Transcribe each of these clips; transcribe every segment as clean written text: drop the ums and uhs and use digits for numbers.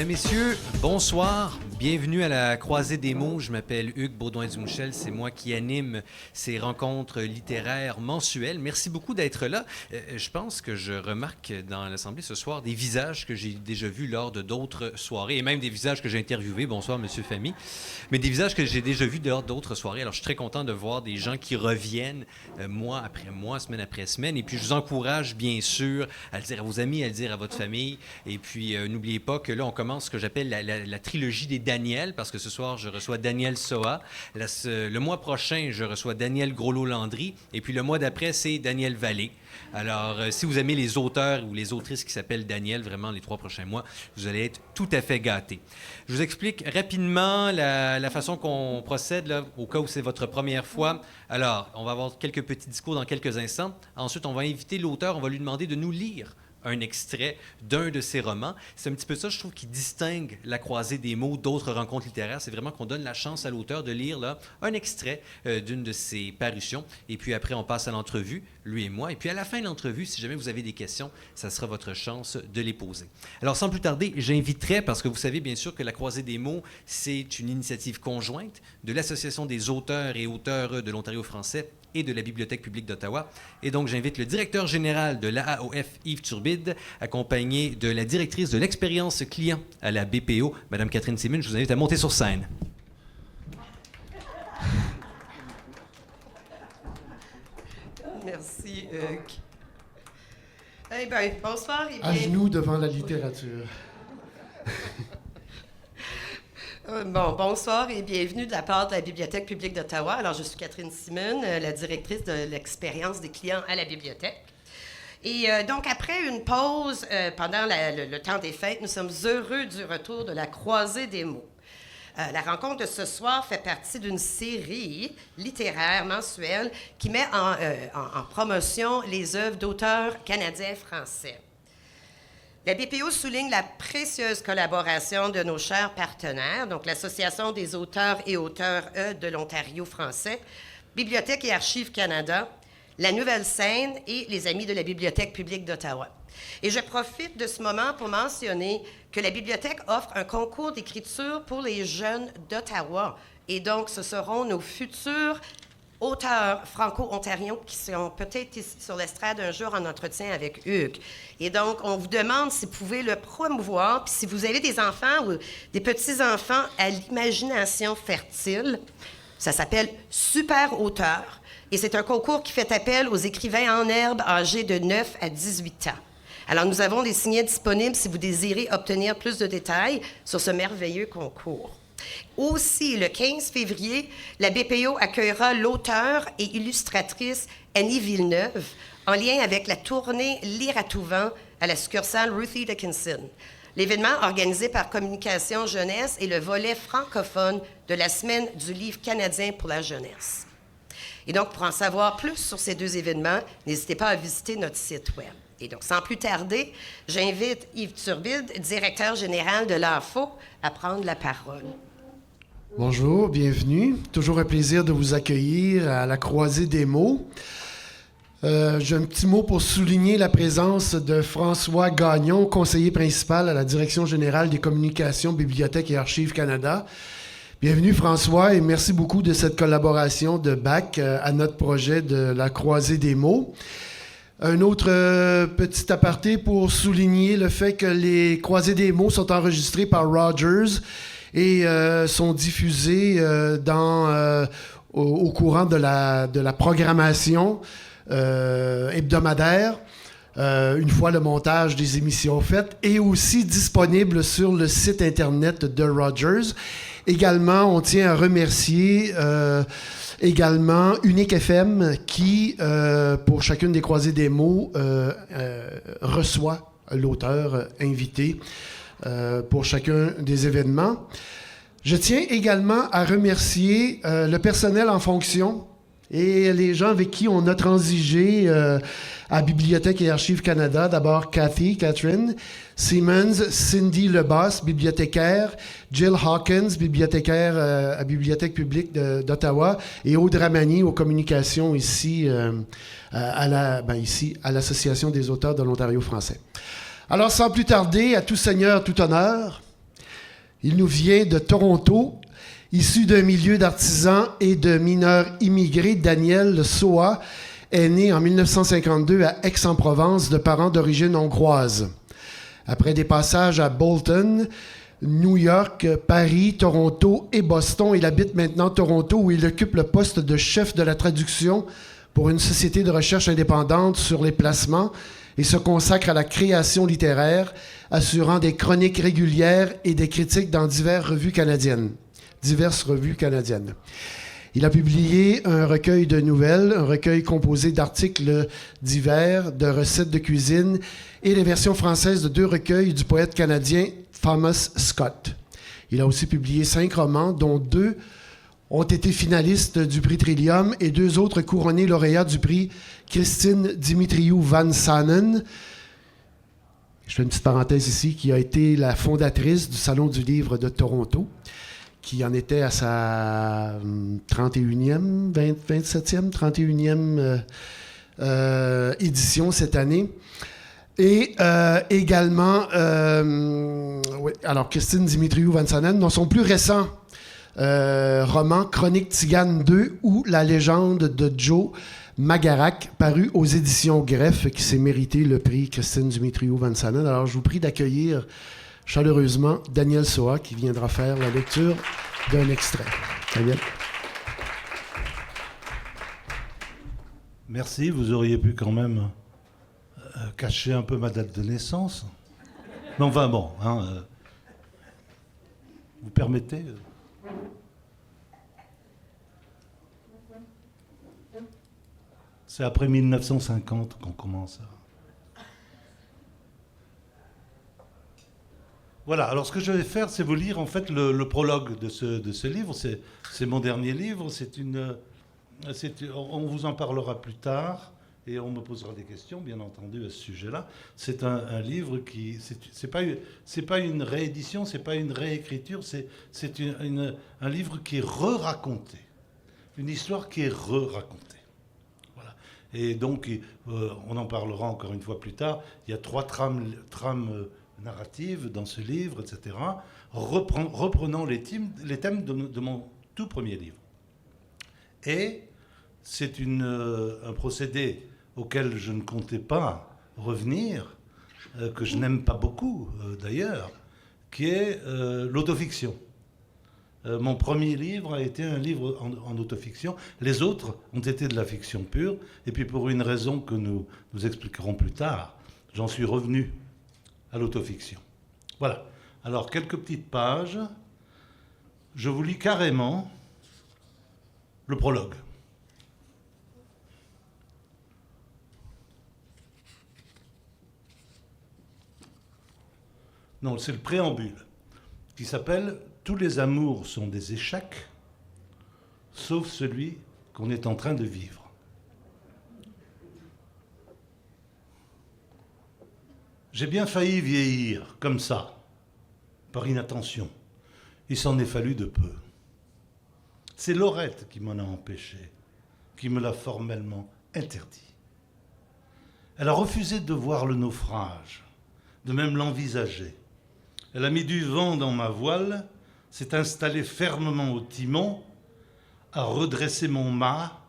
Mesdames, Messieurs, bonsoir. Bienvenue à la Croisée des mots. Je m'appelle Hugues Baudouin-Dumouchel. C'est moi qui anime ces rencontres littéraires mensuelles. Merci beaucoup d'être là. Je pense que je remarque dans l'Assemblée ce soir des visages que j'ai déjà vus lors de d'autres soirées et même des visages que j'ai interviewés. Bonsoir, Monsieur Famy. Mais des visages que j'ai déjà vus lors d'autres soirées. Alors, je suis très content de voir des gens qui reviennent mois après mois, semaine après semaine. Et puis, je vous encourage, bien sûr, à le dire à vos amis, à le dire à votre famille. Et puis, n'oubliez pas que là, on commence ce que j'appelle la trilogie des Daniel, parce que ce soir, je reçois Daniel Soa. Le mois prochain, je reçois Daniel Groslo-Landry. Et puis, le mois d'après, c'est Daniel Vallée. Alors, si vous aimez les auteurs ou les autrices qui s'appellent Daniel, vraiment, les 3 prochains mois, vous allez être tout à fait gâtés. Je vous explique rapidement la façon qu'on procède, là, au cas où c'est votre première fois. Alors, on va avoir quelques petits discours dans quelques instants. Ensuite, on va inviter l'auteur, on va lui demander de nous lire un extrait d'un de ses romans. C'est un petit peu ça, je trouve, qui distingue La Croisée des mots d'autres rencontres littéraires. C'est vraiment qu'on donne la chance à l'auteur de lire là, un extrait d'une de ses parutions. Et puis après, on passe à l'entrevue, lui et moi. Et puis à la fin de l'entrevue, si jamais vous avez des questions, ça sera votre chance de les poser. Alors, sans plus tarder, j'inviterai, parce que vous savez bien sûr que La Croisée des mots, c'est une initiative conjointe de l'Association des auteurs et auteurs de l'Ontario français et de la Bibliothèque publique d'Ottawa. Et donc, j'invite le directeur général de l'AAOF, Yves Turbide, accompagné de la directrice de l'expérience client à la BPO, Mme Catherine Simmons. Je vous invite à monter sur scène. Merci, Hugues. Eh bien, bonsoir et À genoux devant la littérature. Bonsoir et bienvenue de la part de la Bibliothèque publique d'Ottawa. Alors, je suis Catherine Simon, la directrice de l'expérience des clients à la bibliothèque. Et donc, après une pause pendant le temps des fêtes, nous sommes heureux du retour de la Croisée des mots. La rencontre de ce soir fait partie d'une série littéraire mensuelle qui met en promotion les œuvres d'auteurs canadiens français. La BPO souligne la précieuse collaboration de nos chers partenaires, donc l'Association des auteurs et auteurs de l'Ontario français, Bibliothèque et Archives Canada, la Nouvelle-Scène et les Amis de la Bibliothèque publique d'Ottawa. Et je profite de ce moment pour mentionner que la Bibliothèque offre un concours d'écriture pour les jeunes d'Ottawa. Et donc, ce seront nos futurs auteurs franco-ontariens qui seront peut-être ici sur l'estrade un jour en entretien avec Hugues. Et donc, on vous demande si vous pouvez le promouvoir, puis si vous avez des enfants ou des petits-enfants à l'imagination fertile, ça s'appelle Super Auteur. Et c'est un concours qui fait appel aux écrivains en herbe âgés de 9 à 18 ans. Alors, nous avons des signets disponibles si vous désirez obtenir plus de détails sur ce merveilleux concours. Aussi, le 15 février, la BPO accueillera l'auteure et illustratrice Annie Villeneuve en lien avec la tournée Lire à tout vent à la succursale Ruthie Dickinson. L'événement organisé par Communication Jeunesse est le volet francophone de la Semaine du livre canadien pour la jeunesse. Et donc, pour en savoir plus sur ces 2 événements, n'hésitez pas à visiter notre site Web. Et donc, sans plus tarder, j'invite Yves Turbide, directeur général de l'AFO, à prendre la parole. Bonjour, bienvenue. Toujours un plaisir de vous accueillir à la Croisée des mots. J'ai un petit mot pour souligner la présence de François Gagnon, conseiller principal à la Direction générale des communications, Bibliothèques et Archives Canada. Bienvenue François et merci beaucoup de cette collaboration de BAC à notre projet de la Croisée des mots. Un autre petit aparté pour souligner le fait que les Croisées des mots sont enregistrées par Rogers et sont diffusées au courant de la programmation hebdomadaire, une fois le montage des émissions faites, et aussi disponible sur le site Internet de Rogers. Également, on tient à remercier également Unique FM qui, pour chacune des Croisées des mots, reçoit l'auteur invité pour chacun des événements. Je tiens également à remercier le personnel en fonction et les gens avec qui on a transigé à Bibliothèque et Archives Canada. D'abord, Catherine Simmons, Cindy Leboss, bibliothécaire, Jill Hawkins, bibliothécaire à Bibliothèque publique d'Ottawa, et Aude Ramani aux communications ici, à l'Association des auteurs de l'Ontario français. Alors, sans plus tarder, à tout seigneur, tout honneur, Il nous vient de Toronto. Issu d'un milieu d'artisans et de mineurs immigrés, Daniel Soa est né en 1952 à Aix-en-Provence de parents d'origine hongroise. Après des passages à Bolton, New York, Paris, Toronto et Boston, il habite maintenant Toronto où il occupe le poste de chef de la traduction pour une société de recherche indépendante sur les placements et se consacre à la création littéraire, assurant des chroniques régulières et des critiques dans diverses revues canadiennes. Il a publié un recueil de nouvelles, un recueil composé d'articles divers, de recettes de cuisine et les versions françaises de 2 recueils du poète canadien Thomas Scott. Il a aussi publié 5 romans, dont 2 ont été finalistes du prix Trillium et 2 autres couronnés lauréats du prix Christine Dimitriou Van Sanen. Je fais une petite parenthèse ici, qui a été la fondatrice du Salon du livre de Toronto, qui en était à sa 31e, 27e, 31e édition cette année. Et également, alors Christine Dimitriou Van Sanen, dans son plus récent roman Chronique Tzigane 2 ou La légende de Joe Magarac, paru aux éditions Greffe, qui s'est mérité le prix Christine Dimitriou Van Sanen. Alors, je vous prie d'accueillir chaleureusement Daniel Soa, qui viendra faire la lecture d'un extrait. Daniel. Merci, vous auriez pu quand même cacher un peu ma date de naissance. Mais enfin bon, vous permettez C'est après 1950 qu'on commence à... Voilà, alors ce que je vais faire, c'est vous lire en fait le prologue de ce livre. C'est mon dernier livre. On vous en parlera plus tard et on me posera des questions, bien entendu, à ce sujet-là. C'est un livre qui... C'est pas une réédition, c'est pas une réécriture, c'est un livre qui est re-raconté. Une histoire qui est re-racontée. Voilà. Et donc, on en parlera encore une fois plus tard. Il y a 3 trames narratives dans ce livre, etc., reprenant les thèmes de mon tout premier livre. Et c'est un procédé auquel je ne comptais pas revenir, que je n'aime pas beaucoup d'ailleurs, qui est l'autofiction. Mon premier livre a été un livre en autofiction. Les autres ont été de la fiction pure. Et puis pour une raison que nous expliquerons plus tard, j'en suis revenu à l'autofiction. Voilà. Alors, quelques petites pages. Je vous lis carrément le prologue. Non, c'est le préambule, qui s'appelle « Tous les amours sont des échecs, sauf celui qu'on est en train de vivre ». J'ai bien failli vieillir, comme ça, par inattention. Il s'en est fallu de peu. C'est Laurette qui m'en a empêché, qui me l'a formellement interdit. Elle a refusé de voir le naufrage, de même l'envisager. Elle a mis du vent dans ma voile, s'est installée fermement au timon, a redressé mon mât,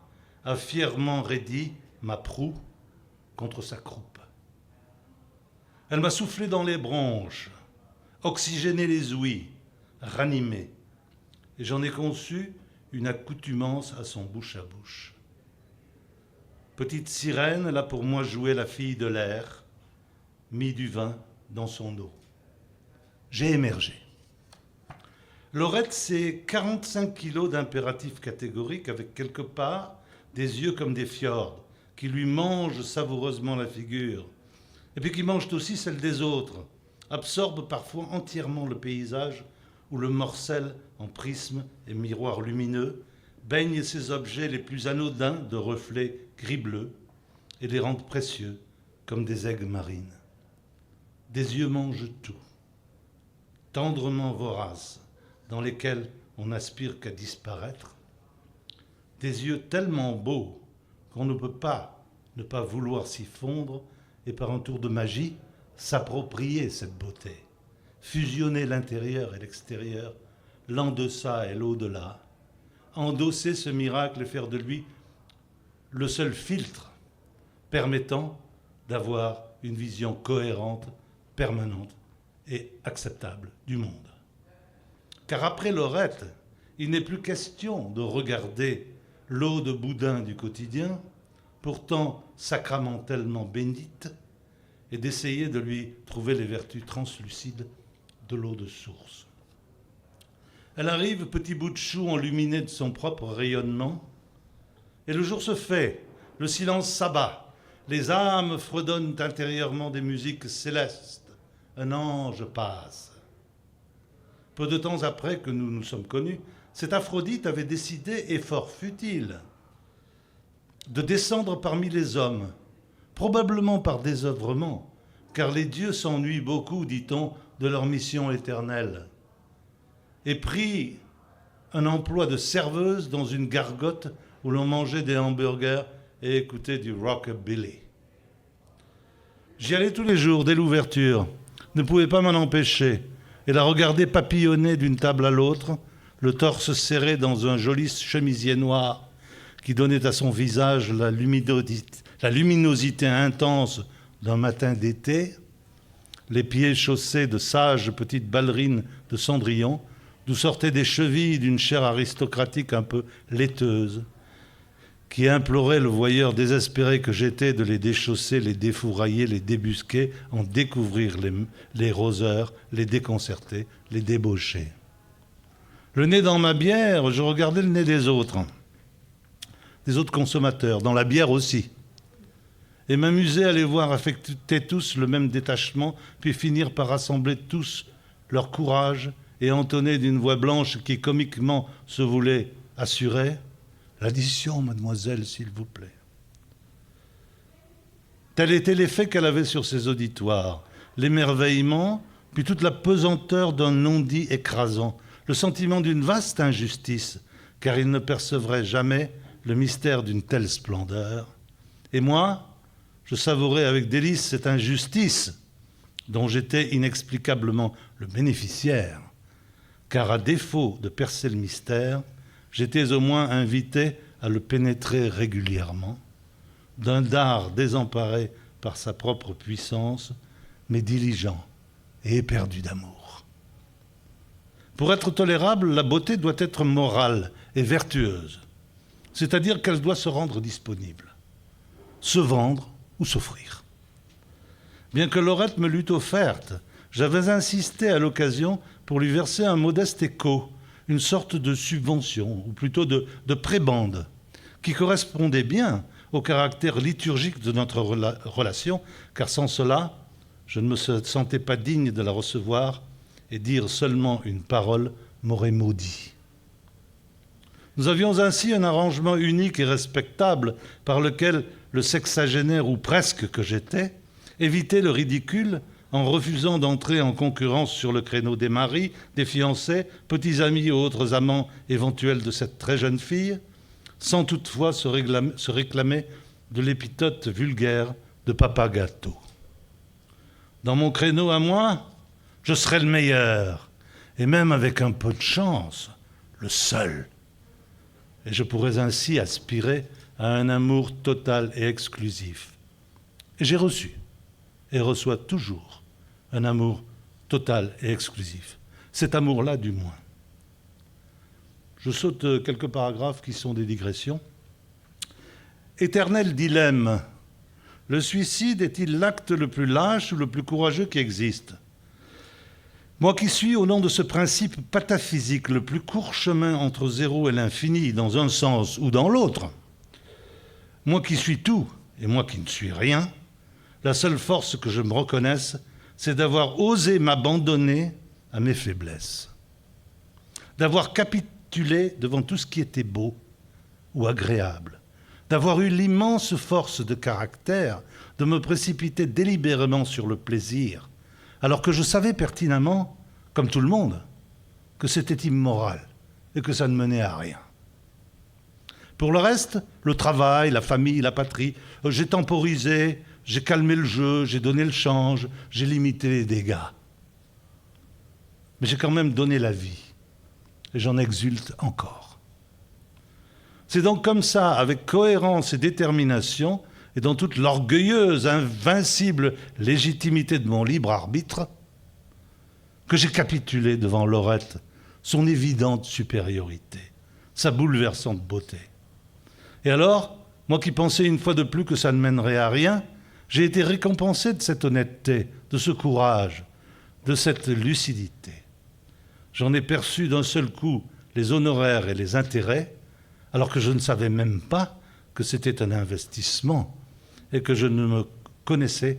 a fièrement raidi ma proue contre sa croupe. Elle m'a soufflé dans les branches, oxygéné les ouïes, ranimé, et j'en ai conçu une accoutumance à son bouche à bouche. Petite sirène, elle a pour moi joué la fille de l'air, mis du vin dans son eau. J'ai émergé. Laurette, c'est 45 kilos d'impératifs catégoriques avec quelque part des yeux comme des fjords qui lui mangent savoureusement la figure et puis qui mangent aussi celle des autres, absorbent parfois entièrement le paysage où le morcelle en prisme et miroir lumineux baigne ces objets les plus anodins de reflets gris-bleu et les rendent précieux comme des aigues marines. Des yeux mangent tout, tendrement voraces, dans lesquels on n'aspire qu'à disparaître. Des yeux tellement beaux qu'on ne peut pas ne pas vouloir s'y fondre et par un tour de magie s'approprier cette beauté, fusionner l'intérieur et l'extérieur, l'en-deçà et l'au-delà, endosser ce miracle et faire de lui le seul filtre permettant d'avoir une vision cohérente, permanente et acceptable du monde. Car après Lorette, il n'est plus question de regarder l'eau de boudin du quotidien, pourtant sacramentellement bénite, et d'essayer de lui trouver les vertus translucides de l'eau de source. Elle arrive, petit bout de chou enluminé de son propre rayonnement, et le jour se fait, le silence s'abat, les âmes fredonnent intérieurement des musiques célestes, un ange passe. Peu de temps après que nous nous sommes connus, cette Aphrodite avait décidé, et fort fut-il, de descendre parmi les hommes, probablement par désœuvrement, car les dieux s'ennuient beaucoup, dit-on, de leur mission éternelle, et prit un emploi de serveuse dans une gargote où l'on mangeait des hamburgers et écoutait du rockabilly. J'y allais tous les jours, dès l'ouverture, ne pouvais pas m'en empêcher, et la regarder papillonner d'une table à l'autre, le torse serré dans un joli chemisier noir qui donnait à son visage la luminosité intense d'un matin d'été, les pieds chaussés de sages petites ballerines de Cendrillon, d'où sortaient des chevilles d'une chair aristocratique un peu laiteuse, qui implorait le voyeur désespéré que j'étais de les déchausser, les défourailler, les débusquer, en découvrir les roseurs, les déconcerter, les débaucher. Le nez dans ma bière, je regardais le nez des autres consommateurs, dans la bière aussi, et m'amusais à les voir affecter tous le même détachement, puis finir par rassembler tous leur courage et entonner d'une voix blanche qui comiquement se voulait assurer « L'addition, mademoiselle, s'il vous plaît ». Tel était l'effet qu'elle avait sur ses auditoires, l'émerveillement, puis toute la pesanteur d'un non-dit écrasant, le sentiment d'une vaste injustice, car ils ne percevraient jamais le mystère d'une telle splendeur. Et moi, je savourais avec délice cette injustice dont j'étais inexplicablement le bénéficiaire, car à défaut de percer le mystère, j'étais au moins invité à le pénétrer régulièrement, d'un dard désemparé par sa propre puissance, mais diligent et éperdu d'amour. Pour être tolérable, la beauté doit être morale et vertueuse, c'est-à-dire qu'elle doit se rendre disponible, se vendre ou s'offrir. Bien que Lorette me l'eût offerte, j'avais insisté à l'occasion pour lui verser un modeste écho, une sorte de subvention, ou plutôt de prébende, qui correspondait bien au caractère liturgique de notre relation, car sans cela, je ne me sentais pas digne de la recevoir, et dire seulement une parole m'aurait maudit. Nous avions ainsi un arrangement unique et respectable par lequel le sexagénaire, ou presque que j'étais, évitait le ridicule en refusant d'entrer en concurrence sur le créneau des maris, des fiancés, petits amis ou autres amants éventuels de cette très jeune fille, sans toutefois se réclamer de l'épithète vulgaire de papa gâteau. Dans mon créneau à moi, je serais le meilleur, et même avec un peu de chance, le seul. Et je pourrais ainsi aspirer à un amour total et exclusif. Et j'ai reçu, et reçois toujours, un amour total et exclusif. Cet amour-là, du moins. Je saute quelques paragraphes qui sont des digressions. Éternel dilemme. Le suicide est-il l'acte le plus lâche ou le plus courageux qui existe ? Moi qui suis, au nom de ce principe pataphysique, le plus court chemin entre zéro et l'infini, dans un sens ou dans l'autre, moi qui suis tout et moi qui ne suis rien, la seule force que je me reconnaisse, c'est d'avoir osé m'abandonner à mes faiblesses, d'avoir capitulé devant tout ce qui était beau ou agréable, d'avoir eu l'immense force de caractère de me précipiter délibérément sur le plaisir, alors que je savais pertinemment, comme tout le monde, que c'était immoral et que ça ne menait à rien. Pour le reste, le travail, la famille, la patrie, j'ai temporisé, j'ai calmé le jeu, j'ai donné le change, j'ai limité les dégâts. Mais j'ai quand même donné la vie. Et j'en exulte encore. C'est donc comme ça, avec cohérence et détermination, et dans toute l'orgueilleuse, invincible légitimité de mon libre arbitre, que j'ai capitulé devant Laurette, son évidente supériorité, sa bouleversante beauté. Et alors, moi qui pensais une fois de plus que ça ne mènerait à rien, j'ai été récompensé de cette honnêteté, de ce courage, de cette lucidité. J'en ai perçu d'un seul coup les honoraires et les intérêts, alors que je ne savais même pas que c'était un investissement et que je ne me connaissais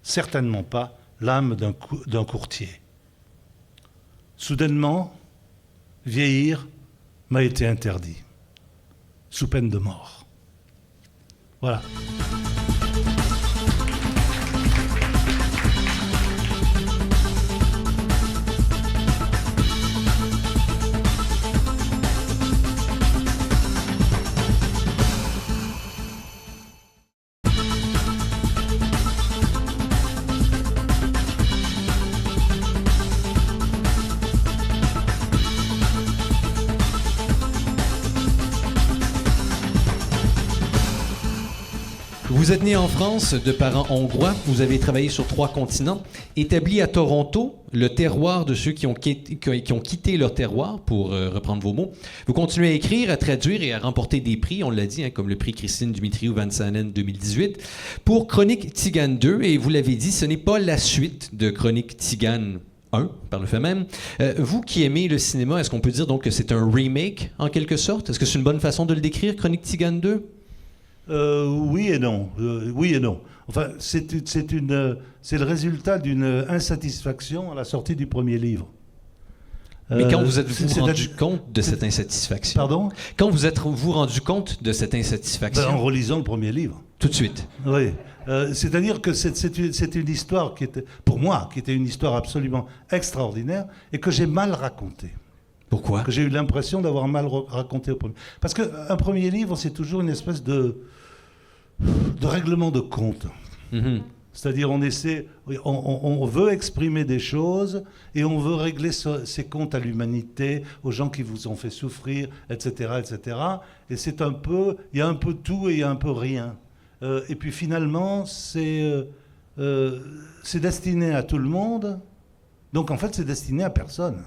certainement pas l'âme d'un courtier. Soudainement, vieillir m'a été interdit, sous peine de mort. Voilà. Vous êtes né en France de parents hongrois. Vous avez travaillé sur 3 continents. Établi à Toronto, le terroir de ceux qui ont quitté leur terroir, pour reprendre vos mots. Vous continuez à écrire, à traduire et à remporter des prix, on l'a dit, comme le prix Christine Dumitriou-Vansanen 2018, pour Chronique Tzigane 2. Et vous l'avez dit, ce n'est pas la suite de Chronique Tzigane 1, par le fait même. Vous qui aimez le cinéma, est-ce qu'on peut dire donc que c'est un remake, en quelque sorte? Est-ce que c'est une bonne façon de le décrire, Chronique Tzigane 2? Oui et non. Oui et non. Enfin, c'est le résultat d'une insatisfaction à la sortie du premier livre. Mais quand vous êtes-vous rendu compte de cette insatisfaction? Pardon? Quand vous êtes-vous rendu compte de cette insatisfaction? En relisant le premier livre. Tout de suite. Oui. C'est-à-dire que c'est une histoire qui était, pour moi, qui était une histoire absolument extraordinaire et que j'ai mal racontée. Pourquoi? Que j'ai eu l'impression d'avoir mal raconté au premier. Parce qu'un premier livre, c'est toujours une espèce de règlement de compte. Mm-hmm. C'est-à-dire, on veut exprimer des choses et on veut régler ses comptes à l'humanité, aux gens qui vous ont fait souffrir, etc., etc. Et c'est un peu, il y a un peu tout et il y a un peu rien. Et puis finalement, c'est destiné à tout le monde. Donc en fait, c'est destiné à personne.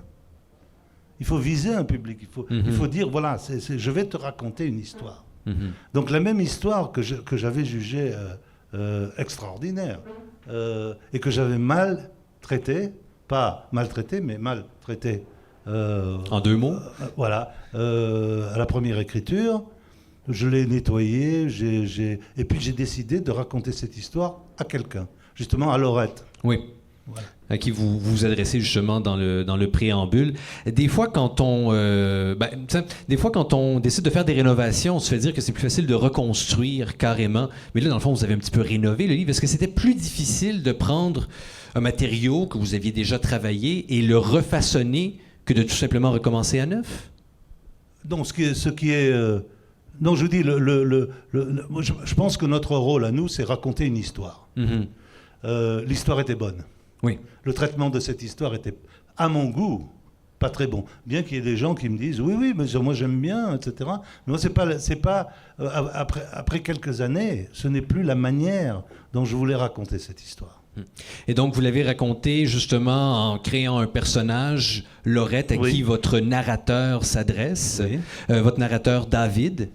Il faut viser un public. Il faut dire, voilà, je vais te raconter une histoire. Mm-hmm. Donc la même histoire que j'avais jugée extraordinaire et que j'avais mal traitée, pas maltraitée, mais mal traitée. En 2 mots voilà, à la première écriture, je l'ai nettoyée, et puis j'ai décidé de raconter cette histoire à quelqu'un, justement à Laurette. Oui. Voilà. À qui vous vous adressez justement dans le préambule. Des fois, quand on décide de faire des rénovations, on se fait dire que c'est plus facile de reconstruire carrément. Mais là, dans le fond, vous avez un petit peu rénové le livre. Est-ce que c'était plus difficile de prendre un matériau que vous aviez déjà travaillé et le refaçonner que de tout simplement recommencer à neuf? Non, non, je vous dis, je pense que notre rôle à nous, c'est raconter une histoire. Mm-hmm. L'histoire était bonne. Oui. Le traitement de cette histoire était, à mon goût, pas très bon. Bien qu'il y ait des gens qui me disent oui, mais moi j'aime bien, etc. Mais moi, c'est pas après quelques années, ce n'est plus la manière dont je voulais raconter cette histoire. Et donc, vous l'avez raconté justement en créant un personnage, Laurette, à qui votre narrateur s'adresse. Oui. Votre narrateur David,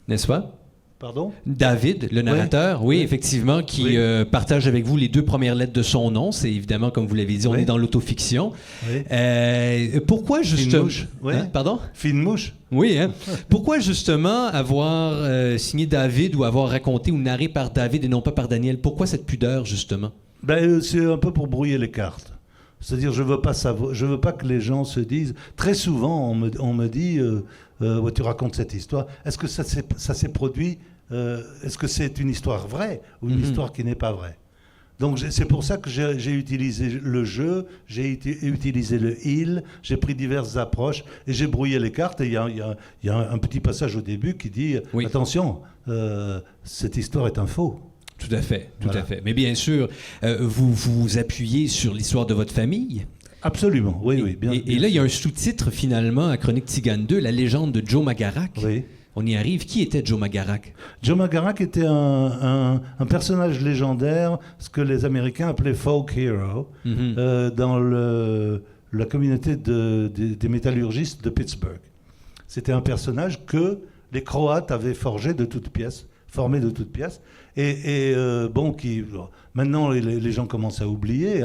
n'est-ce pas? Pardon? David, le narrateur, oui, effectivement, qui partage avec vous les 2 premières lettres de son nom. C'est évidemment, comme vous l'avez dit, on est dans l'autofiction. Oui. Pourquoi justement... Fine mouche. Hein? Pardon? Fine mouche. Oui, hein? Pourquoi justement avoir signé David ou avoir raconté ou narré par David et non pas par Daniel? Pourquoi cette pudeur, justement? C'est un peu pour brouiller les cartes. C'est-à-dire, je veux pas que les gens se disent... Très souvent, on me dit, tu racontes cette histoire. Est-ce que ça s'est produit? Est-ce que c'est une histoire vraie ou une histoire qui n'est pas vraie? Donc c'est pour ça que j'ai utilisé le jeu, j'ai utilisé le il, j'ai pris diverses approches et j'ai brouillé les cartes. Et il y a un petit passage au début qui dit attention, cette histoire est un faux. Tout à fait, tout à fait. Mais bien sûr, vous vous appuyez sur l'histoire de votre famille. Absolument, oui, bien. Et là, il y a un sous-titre finalement à Chronique Tzigane 2, La légende de Joe McGarrack. Oui. On y arrive. Qui était Joe McGarrack? Joe McGarrack était un personnage légendaire, ce que les Américains appelaient folk hero, dans la communauté des métallurgistes de Pittsburgh. C'était un personnage que les Croates avaient formé de toutes pièces. Maintenant, les gens commencent à oublier.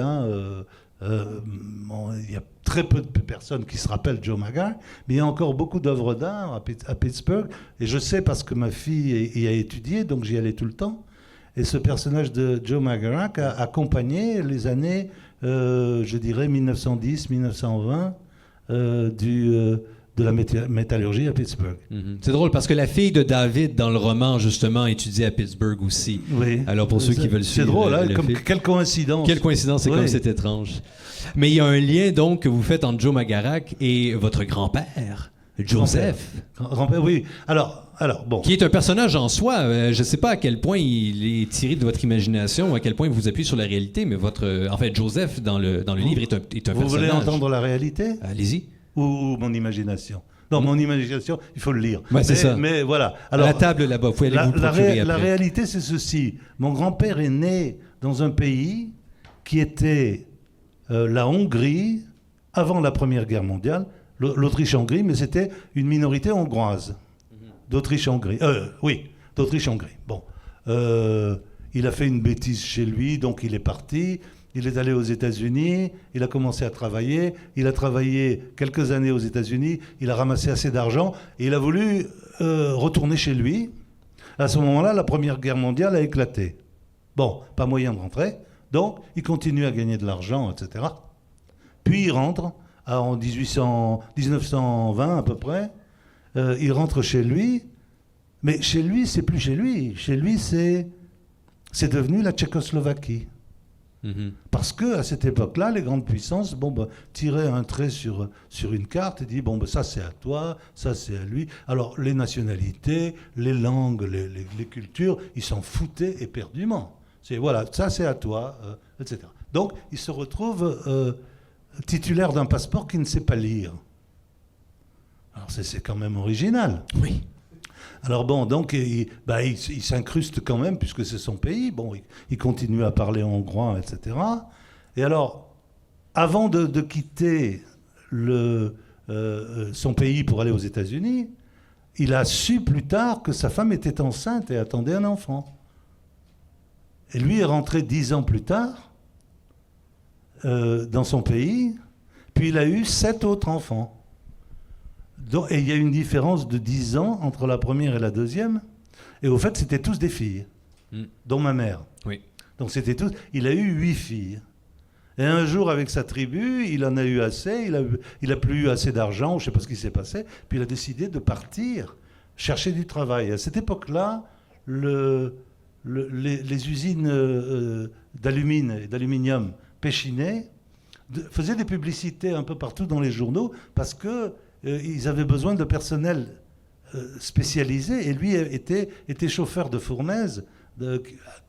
Il y a très peu de personnes qui se rappellent Joe McGarrack, mais il y a encore beaucoup d'œuvres d'art à Pittsburgh. Et je sais parce que ma fille y a étudié, donc j'y allais tout le temps. Et ce personnage de Joe McGarrack a accompagné les années, je dirais, 1910-1920 de la métallurgie à Pittsburgh. C'est drôle parce que la fille de David dans le roman justement étudiait à Pittsburgh aussi. Oui. Alors pour ceux qui veulent suivre, c'est drôle, hein, le film. quelle coïncidence. Quelle coïncidence, c'est comme c'est étrange. Mais il y a un lien donc que vous faites entre Joe McGarrack et votre grand-père, Joseph. Grand-père, oui. Alors bon. Qui est un personnage en soi. Je ne sais pas à quel point il est tiré de votre imagination, à quel point vous appuyez sur la réalité, mais Joseph dans le livre est un personnage. Vous voulez entendre la réalité? Allez-y. Ou mon imagination? Non, mon imagination, il faut le lire. Ouais, c'est ça. Mais voilà. Alors, à la table là-bas, vous pouvez aller vous le procurer après. La réalité, c'est ceci. Mon grand-père est né dans un pays qui était la Hongrie avant la Première Guerre mondiale, l'Autriche-Hongrie, mais c'était une minorité hongroise. D'Autriche-Hongrie. Oui, d'Autriche-Hongrie. Bon. Il a fait une bêtise chez lui, donc il est parti. Il est allé aux États-Unis, il a commencé à travailler, il a travaillé quelques années aux États-Unis, il a ramassé assez d'argent et il a voulu retourner chez lui. À ce moment-là, la Première Guerre mondiale a éclaté. Bon, pas moyen de rentrer, donc il continue à gagner de l'argent, etc. Puis il rentre en 1920 à peu près, il rentre chez lui, mais chez lui, c'est plus chez lui. Chez lui, c'est devenu la Tchécoslovaquie. Parce que à cette époque-là, les grandes puissances tiraient un trait sur une carte et disaient ça c'est à toi, ça c'est à lui. Alors les nationalités, les langues, les cultures, ils s'en foutaient éperdument. Ça c'est à toi, etc. Donc il se retrouve titulaire d'un passeport qu'il ne sait pas lire. Alors c'est quand même original. Oui. Alors donc il s'incruste quand même, puisque c'est son pays. Il continue à parler hongrois, etc. Et alors, avant de quitter son pays pour aller aux États-Unis, il a su plus tard que sa femme était enceinte et attendait un enfant. Et lui est rentré 10 ans plus tard dans son pays, puis il a eu 7 autres enfants. Et il y a une différence de 10 ans entre la première et la deuxième. Et au fait, c'était tous des filles, dont ma mère. Oui. Donc c'était tous. Il a eu 8 filles. Et un jour, avec sa tribu, il en a eu assez. Il a plus eu assez d'argent, je ne sais pas ce qui s'est passé. Puis il a décidé de partir chercher du travail. À cette époque-là, les usines d'aluminium Péchinet faisaient des publicités un peu partout dans les journaux parce que ils avaient besoin de personnel spécialisé et lui était chauffeur de fournaise,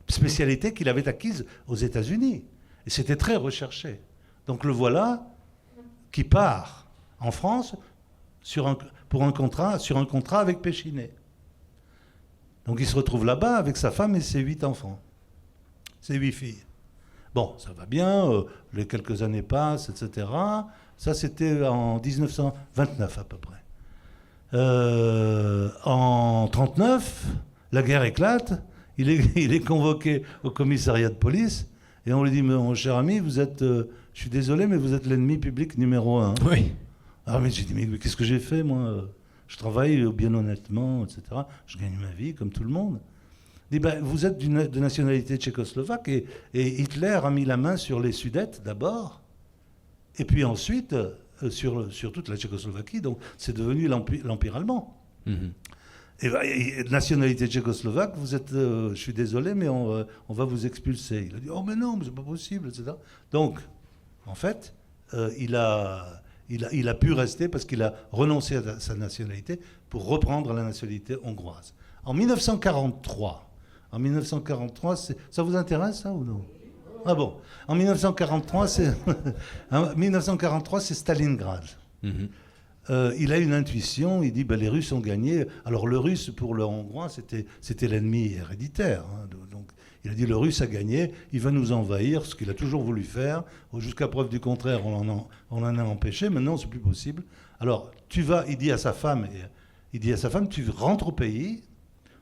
spécialité qu'il avait acquise aux États-Unis. Et c'était très recherché. Donc le voilà qui part en France sur un contrat avec Péchinet. Donc il se retrouve là-bas avec sa femme et ses 8 enfants, ses 8 filles. Bon, ça va bien, les quelques années passent, etc. Ça, c'était en 1929 à peu près. En 1939, la guerre éclate. Il est convoqué au commissariat de police et on lui dit, mon cher ami, vous êtes, je suis désolé, mais vous êtes l'ennemi public numéro 1. Oui. Ah, mais j'ai dit, mais qu'est-ce que j'ai fait, moi? Je travaille bien honnêtement, etc. Je gagne ma vie comme tout le monde. Il dit, vous êtes de nationalité tchécoslovaque et Hitler a mis la main sur les Sudètes d'abord. Et puis ensuite, sur toute la Tchécoslovaquie, donc c'est devenu l'Empire allemand. Et nationalité tchécoslovaque, vous êtes, je suis désolé, mais on va vous expulser. Il a dit, oh mais non, mais c'est pas possible, etc. Donc, en fait, il a pu rester parce qu'il a renoncé à sa nationalité pour reprendre la nationalité hongroise. En 1943, ça vous intéresse ça ou non? Ah bon. En 1943, c'est Stalingrad. Il a une intuition, il dit les Russes ont gagné. Alors le Russe, pour le Hongrois, c'était l'ennemi héréditaire. Donc il a dit le Russe a gagné, il va nous envahir, ce qu'il a toujours voulu faire. Jusqu'à preuve du contraire, on en a empêché, maintenant c'est plus possible. Alors il dit à sa femme, tu rentres au pays,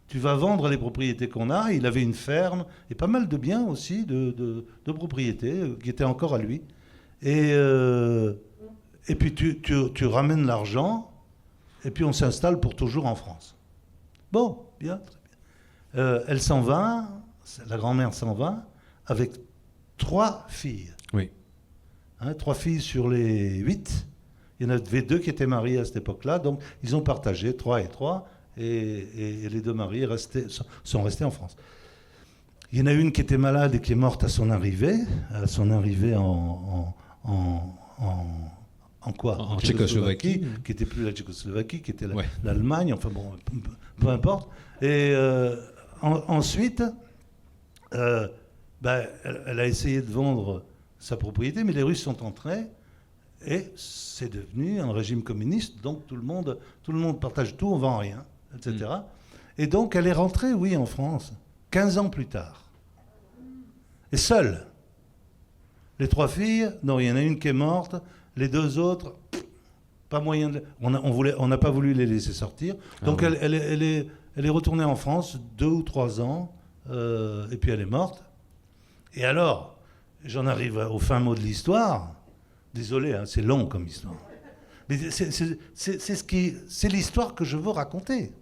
tu vas vendre les propriétés qu'on a. Il avait une ferme et pas mal de biens aussi, de propriétés qui étaient encore à lui. Et puis tu ramènes l'argent et puis on s'installe pour toujours en France. Bon, bien, très bien. Elle s'en va, la grand-mère s'en va avec 3 filles. Oui. 3 filles sur les 8. Il y en avait 2 qui étaient mariées à cette époque-là, donc ils ont partagé 3 et 3. Et les 2 mariés sont restés en France. Il y en a une qui était malade et qui est morte à son arrivée en quoi ? En Tchécoslovaquie. Qui n'était plus la Tchécoslovaquie, qui était l'Allemagne, enfin bon, peu importe. Et ensuite, elle a essayé de vendre sa propriété, mais les Russes sont entrés. Et c'est devenu un régime communiste, donc tout le monde partage tout, on vend rien, etc. Et donc elle est rentrée, oui, en France, 15 ans plus tard. Et seule. Les 3 filles, non, il y en a une qui est morte, les 2 autres, pas moyen de... On n'a pas voulu les laisser sortir. Donc elle est retournée en France 2 ou 3 ans, et puis elle est morte. Et alors, j'en arrive au fin mot de l'histoire. Désolé, c'est long comme histoire. Mais c'est l'histoire que je veux raconter.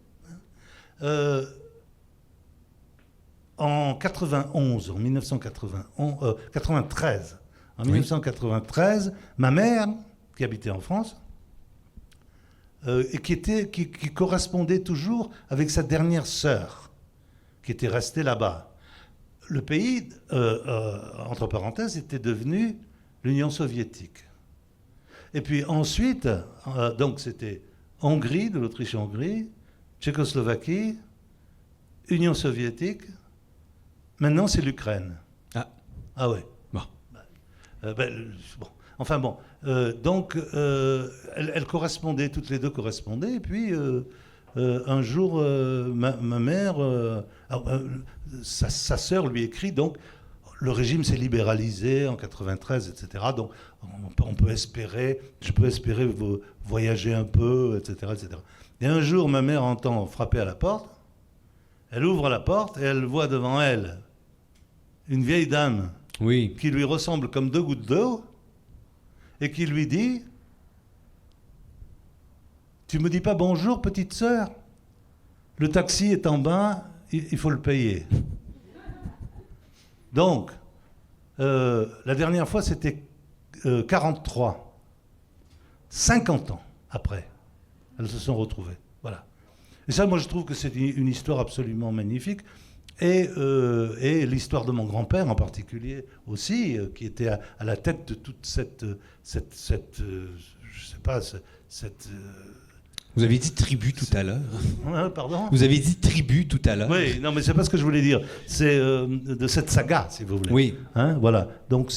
En 1993, ma mère, qui habitait en France, et qui correspondait toujours avec sa dernière sœur, qui était restée là-bas. Le pays, entre parenthèses, était devenu l'Union soviétique. Et puis ensuite, donc c'était Hongrie, de l'Autriche-Hongrie, Tchécoslovaquie, Union soviétique. Maintenant, c'est l'Ukraine. Ah ouais. Bon. Bon. Enfin bon. Donc, elles correspondaient, toutes les 2 correspondaient. Et puis, un jour, ma mère, sa sœur lui écrit, donc, le régime s'est libéralisé en 93, etc. Donc, je peux espérer voyager un peu, etc., etc. Et un jour, ma mère entend frapper à la porte. Elle ouvre la porte et elle voit devant elle une vieille dame qui lui ressemble comme 2 gouttes d'eau et qui lui dit « Tu me dis pas bonjour, petite sœur ? Le taxi est en bas, il faut le payer. » Donc, la dernière fois, c'était 43. 50 ans après, elles se sont retrouvées. Voilà. Et ça, moi, je trouve que c'est une histoire absolument magnifique. Et l'histoire de mon grand-père en particulier aussi, qui était à la tête de toute cette Vous avez dit tribu tout à l'heure. Pardon ? Vous avez dit tribu tout à l'heure. Oui, non, mais c'est pas ce que je voulais dire. C'est de cette saga, si vous voulez. Oui. Voilà. Donc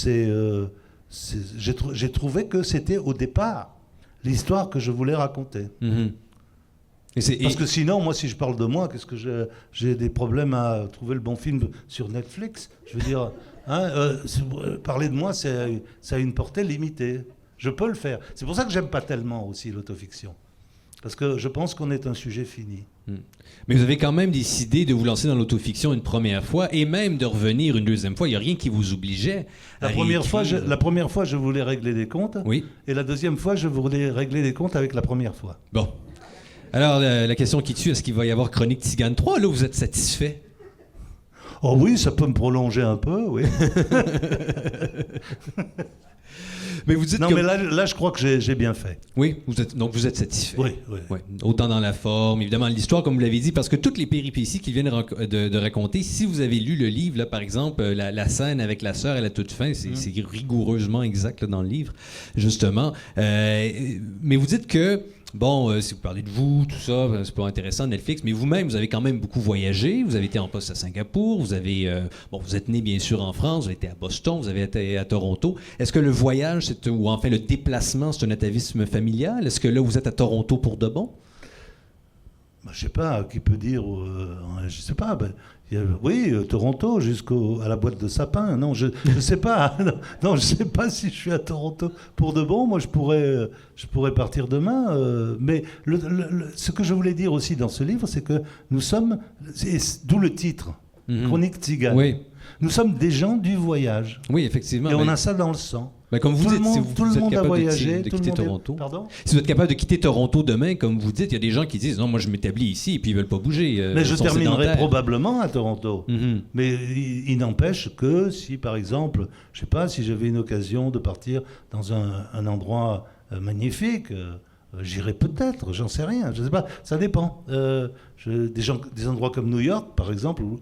j'ai trouvé que c'était au départ l'histoire que je voulais raconter. Parce que sinon, moi, si je parle de moi, qu'est-ce que j'ai des problèmes à trouver le bon film sur Netflix. Je veux dire, parler de moi, ça a une portée limitée. Je peux le faire. C'est pour ça que j'aime pas tellement aussi l'autofiction. Parce que je pense qu'on est un sujet fini. Mais vous avez quand même décidé de vous lancer dans l'autofiction une première fois et même de revenir une deuxième fois. Il n'y a rien qui vous obligeait à la première fois, je voulais régler des comptes. Oui. Et la deuxième fois, je voulais régler des comptes avec la première fois. Bon. Alors, la question qui tue, est-ce qu'il va y avoir Chronique Tzigane 3? Là, vous êtes satisfait? Oh oui, ça peut me prolonger un peu, oui. Mais vous dites mais là, je crois que j'ai bien fait. Oui, donc vous êtes satisfait. Oui. Autant dans la forme, évidemment, l'histoire, comme vous l'avez dit, parce que toutes les péripéties qu'il vient de raconter, si vous avez lu le livre, là, par exemple, la scène avec la sœur à la toute fin, c'est rigoureusement exact là, dans le livre, justement. Mais vous dites que Bon, si vous parlez de vous, tout ça, c'est pas intéressant, Netflix, mais vous-même, vous avez quand même beaucoup voyagé. Vous avez été en poste à Singapour, vous êtes né bien sûr en France, vous avez été à Boston, vous avez été à Toronto. Est-ce que le voyage, ou enfin le déplacement, c'est un atavisme familial? Est-ce que là, vous êtes à Toronto pour de bon? Je sais pas, qui peut dire, je sais pas, oui, Toronto jusqu'à la boîte de sapin. Non, je sais pas. Non, je sais pas si je suis à Toronto pour de bon. Moi, je pourrais partir demain. Mais ce que je voulais dire aussi dans ce livre, c'est que nous sommes, d'où le titre, Chronique Tzigane. Oui. Nous sommes des gens du voyage. Oui, effectivement. Et on a ça dans le sang. Comme vous dites, si tout le vous êtes monde a capable voyagé, de quitter Toronto. Pardon ? Si vous êtes capable de quitter Toronto demain, comme vous dites, il y a des gens qui disent non, moi je m'établis ici et puis ils veulent pas bouger. Mais je sont terminerai sédentaires. probablement à Toronto. Mais il n'empêche que si, par exemple, je sais pas, si j'avais une occasion de partir dans un endroit magnifique, j'irai peut-être, j'en sais rien, je sais pas, ça dépend. Des endroits comme New York, par exemple, où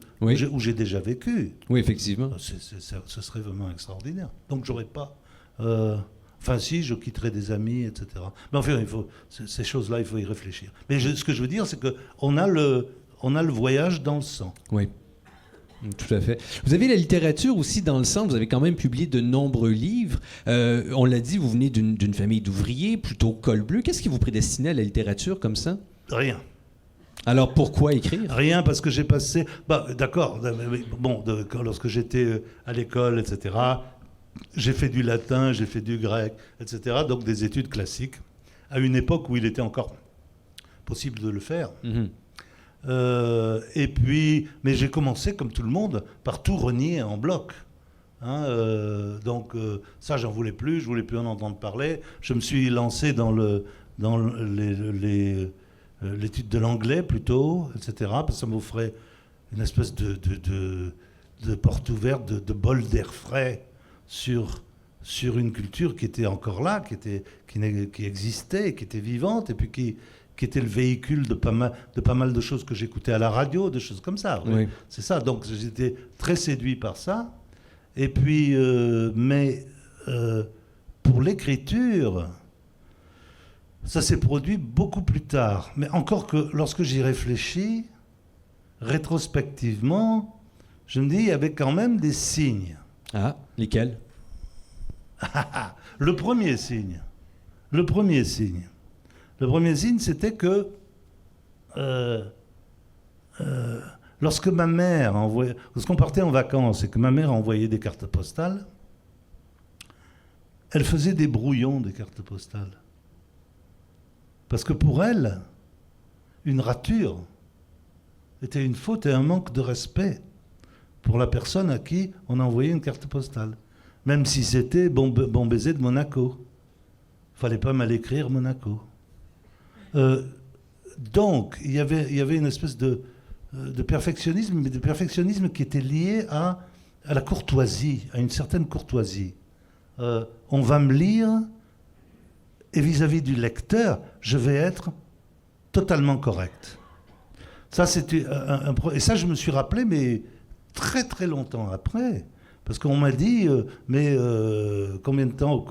j'ai déjà vécu. Oui, effectivement. Ce serait vraiment extraordinaire. Donc j'aurais pas. Enfin, si, je quitterai des amis, etc. Mais enfin, ces choses-là, il faut y réfléchir. Mais ce que je veux dire, c'est qu'on a le voyage dans le sang. Oui, tout à fait. Vous avez la littérature aussi dans le sang. Vous avez quand même publié de nombreux livres. On l'a dit, vous venez d'une famille d'ouvriers, plutôt col bleu. Qu'est-ce qui vous prédestinait à la littérature comme ça? Rien. Alors, pourquoi écrire? Rien, parce que j'ai passé... d'accord, lorsque j'étais à l'école, etc., j'ai fait du latin, j'ai fait du grec, etc., donc des études classiques, à une époque où il était encore possible de le faire. Et puis, mais j'ai commencé, comme tout le monde, par tout renier en bloc. Donc, ça, j'en voulais plus, je voulais plus en entendre parler. Je me suis lancé dans l'étude de l'anglais plutôt, etc., parce que ça m'offrait une espèce de porte ouverte, de bol d'air frais sur une culture qui était encore là, qui existait, qui était vivante, et puis qui était le véhicule de pas mal de choses que j'écoutais à la radio, de choses comme ça. Oui. C'est ça, donc j'étais très séduit par ça. Et puis, pour l'écriture, ça s'est produit beaucoup plus tard. Mais encore que lorsque j'y réfléchis, rétrospectivement, je me dis, il y avait quand même des signes. Ah, lesquels? Le premier signe, c'était que lorsqu'on partait en vacances et que ma mère envoyait des cartes postales, elle faisait des brouillons des cartes postales. Parce que pour elle, une rature était une faute et un manque de respect pour la personne à qui on a envoyé une carte postale. Même si c'était bon baiser de Monaco. Fallait pas mal écrire Monaco. Donc, il y avait une espèce de perfectionnisme, mais de perfectionnisme qui était lié à la courtoisie, à une certaine courtoisie. On va me lire, et vis-à-vis du lecteur, je vais être totalement correct. Ça, c'était et ça, je me suis rappelé, mais très très longtemps après, parce qu'on m'a dit, combien de temps,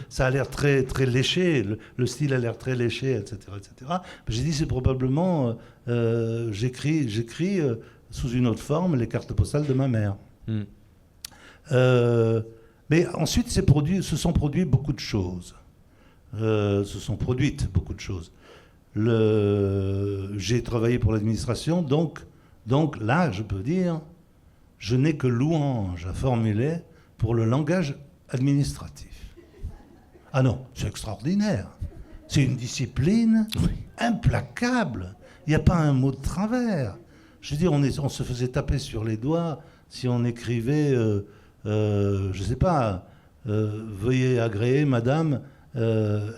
ça a l'air très très léché, le style a l'air très léché, etc., etc. J'ai dit, c'est probablement, j'écris sous une autre forme les cartes postales de ma mère. Mais ensuite, se sont produites beaucoup de choses. J'ai travaillé pour l'administration, donc là, je peux dire, je n'ai que louange à formuler pour le langage administratif. Ah non, c'est extraordinaire. C'est une discipline implacable. Il n'y a pas un mot de travers. Je veux dire, on se faisait taper sur les doigts si on écrivait, je ne sais pas, veuillez agréer, madame,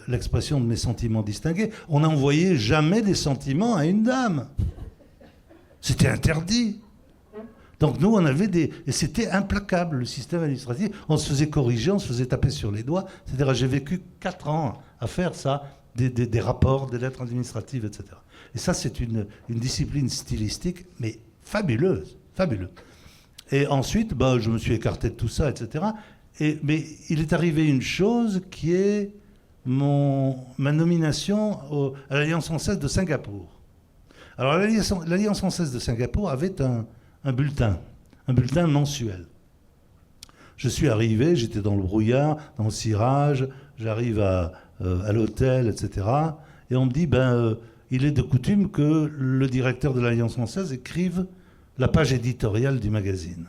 l'expression de mes sentiments distingués. On n'envoyait jamais des sentiments à une dame. C'était interdit. Donc nous, on avait et c'était implacable, le système administratif. On se faisait corriger, on se faisait taper sur les doigts. C'est-à-dire, j'ai vécu 4 ans à faire ça, des rapports, des lettres administratives, etc. Et ça, c'est une discipline stylistique, mais fabuleuse. Et ensuite, je me suis écarté de tout ça, etc. Mais il est arrivé une chose qui est ma nomination à l'Alliance française de Singapour. Alors l'Alliance française de Singapour avait un bulletin mensuel. Je suis arrivé, j'étais dans le brouillard, dans le cirage, j'arrive à l'hôtel, etc. Et on me dit, il est de coutume que le directeur de l'Alliance française écrive la page éditoriale du magazine.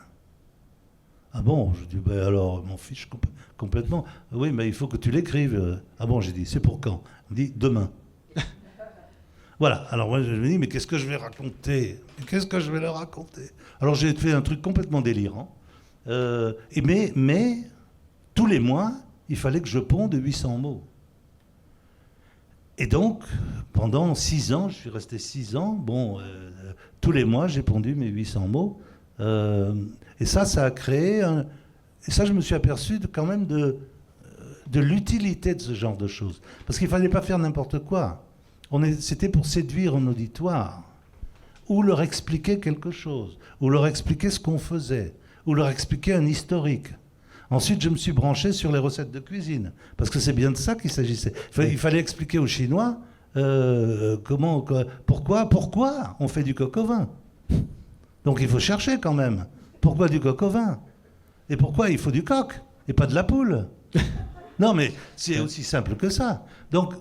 Ah bon? Je dis, alors, m'en fiche complètement. Oui, mais il faut que tu l'écrives. Ah bon, j'ai dit, c'est pour quand? On me dit, demain. Voilà, alors moi je me dis, mais qu'est-ce que je vais raconter? Qu'est-ce que je vais leur raconter? Alors j'ai fait un truc complètement délirant. Mais tous les mois, il fallait que je ponde 800 mots. Et donc, pendant 6 ans, je suis resté 6 ans, tous les mois, j'ai pondu mes 800 mots. Et ça a créé... Et ça, je me suis aperçu quand même de l'utilité de ce genre de choses. Parce qu'il ne fallait pas faire n'importe quoi. C'était pour séduire un auditoire, ou leur expliquer quelque chose, ou leur expliquer ce qu'on faisait, ou leur expliquer un historique. Ensuite, je me suis branché sur les recettes de cuisine, parce que c'est bien de ça qu'il s'agissait. Il fallait expliquer aux Chinois pourquoi on fait du coq au vin. Donc il faut chercher quand même. Pourquoi du coq au vin? Et pourquoi il faut du coq et pas de la poule? Non, mais c'est aussi simple que ça. Donc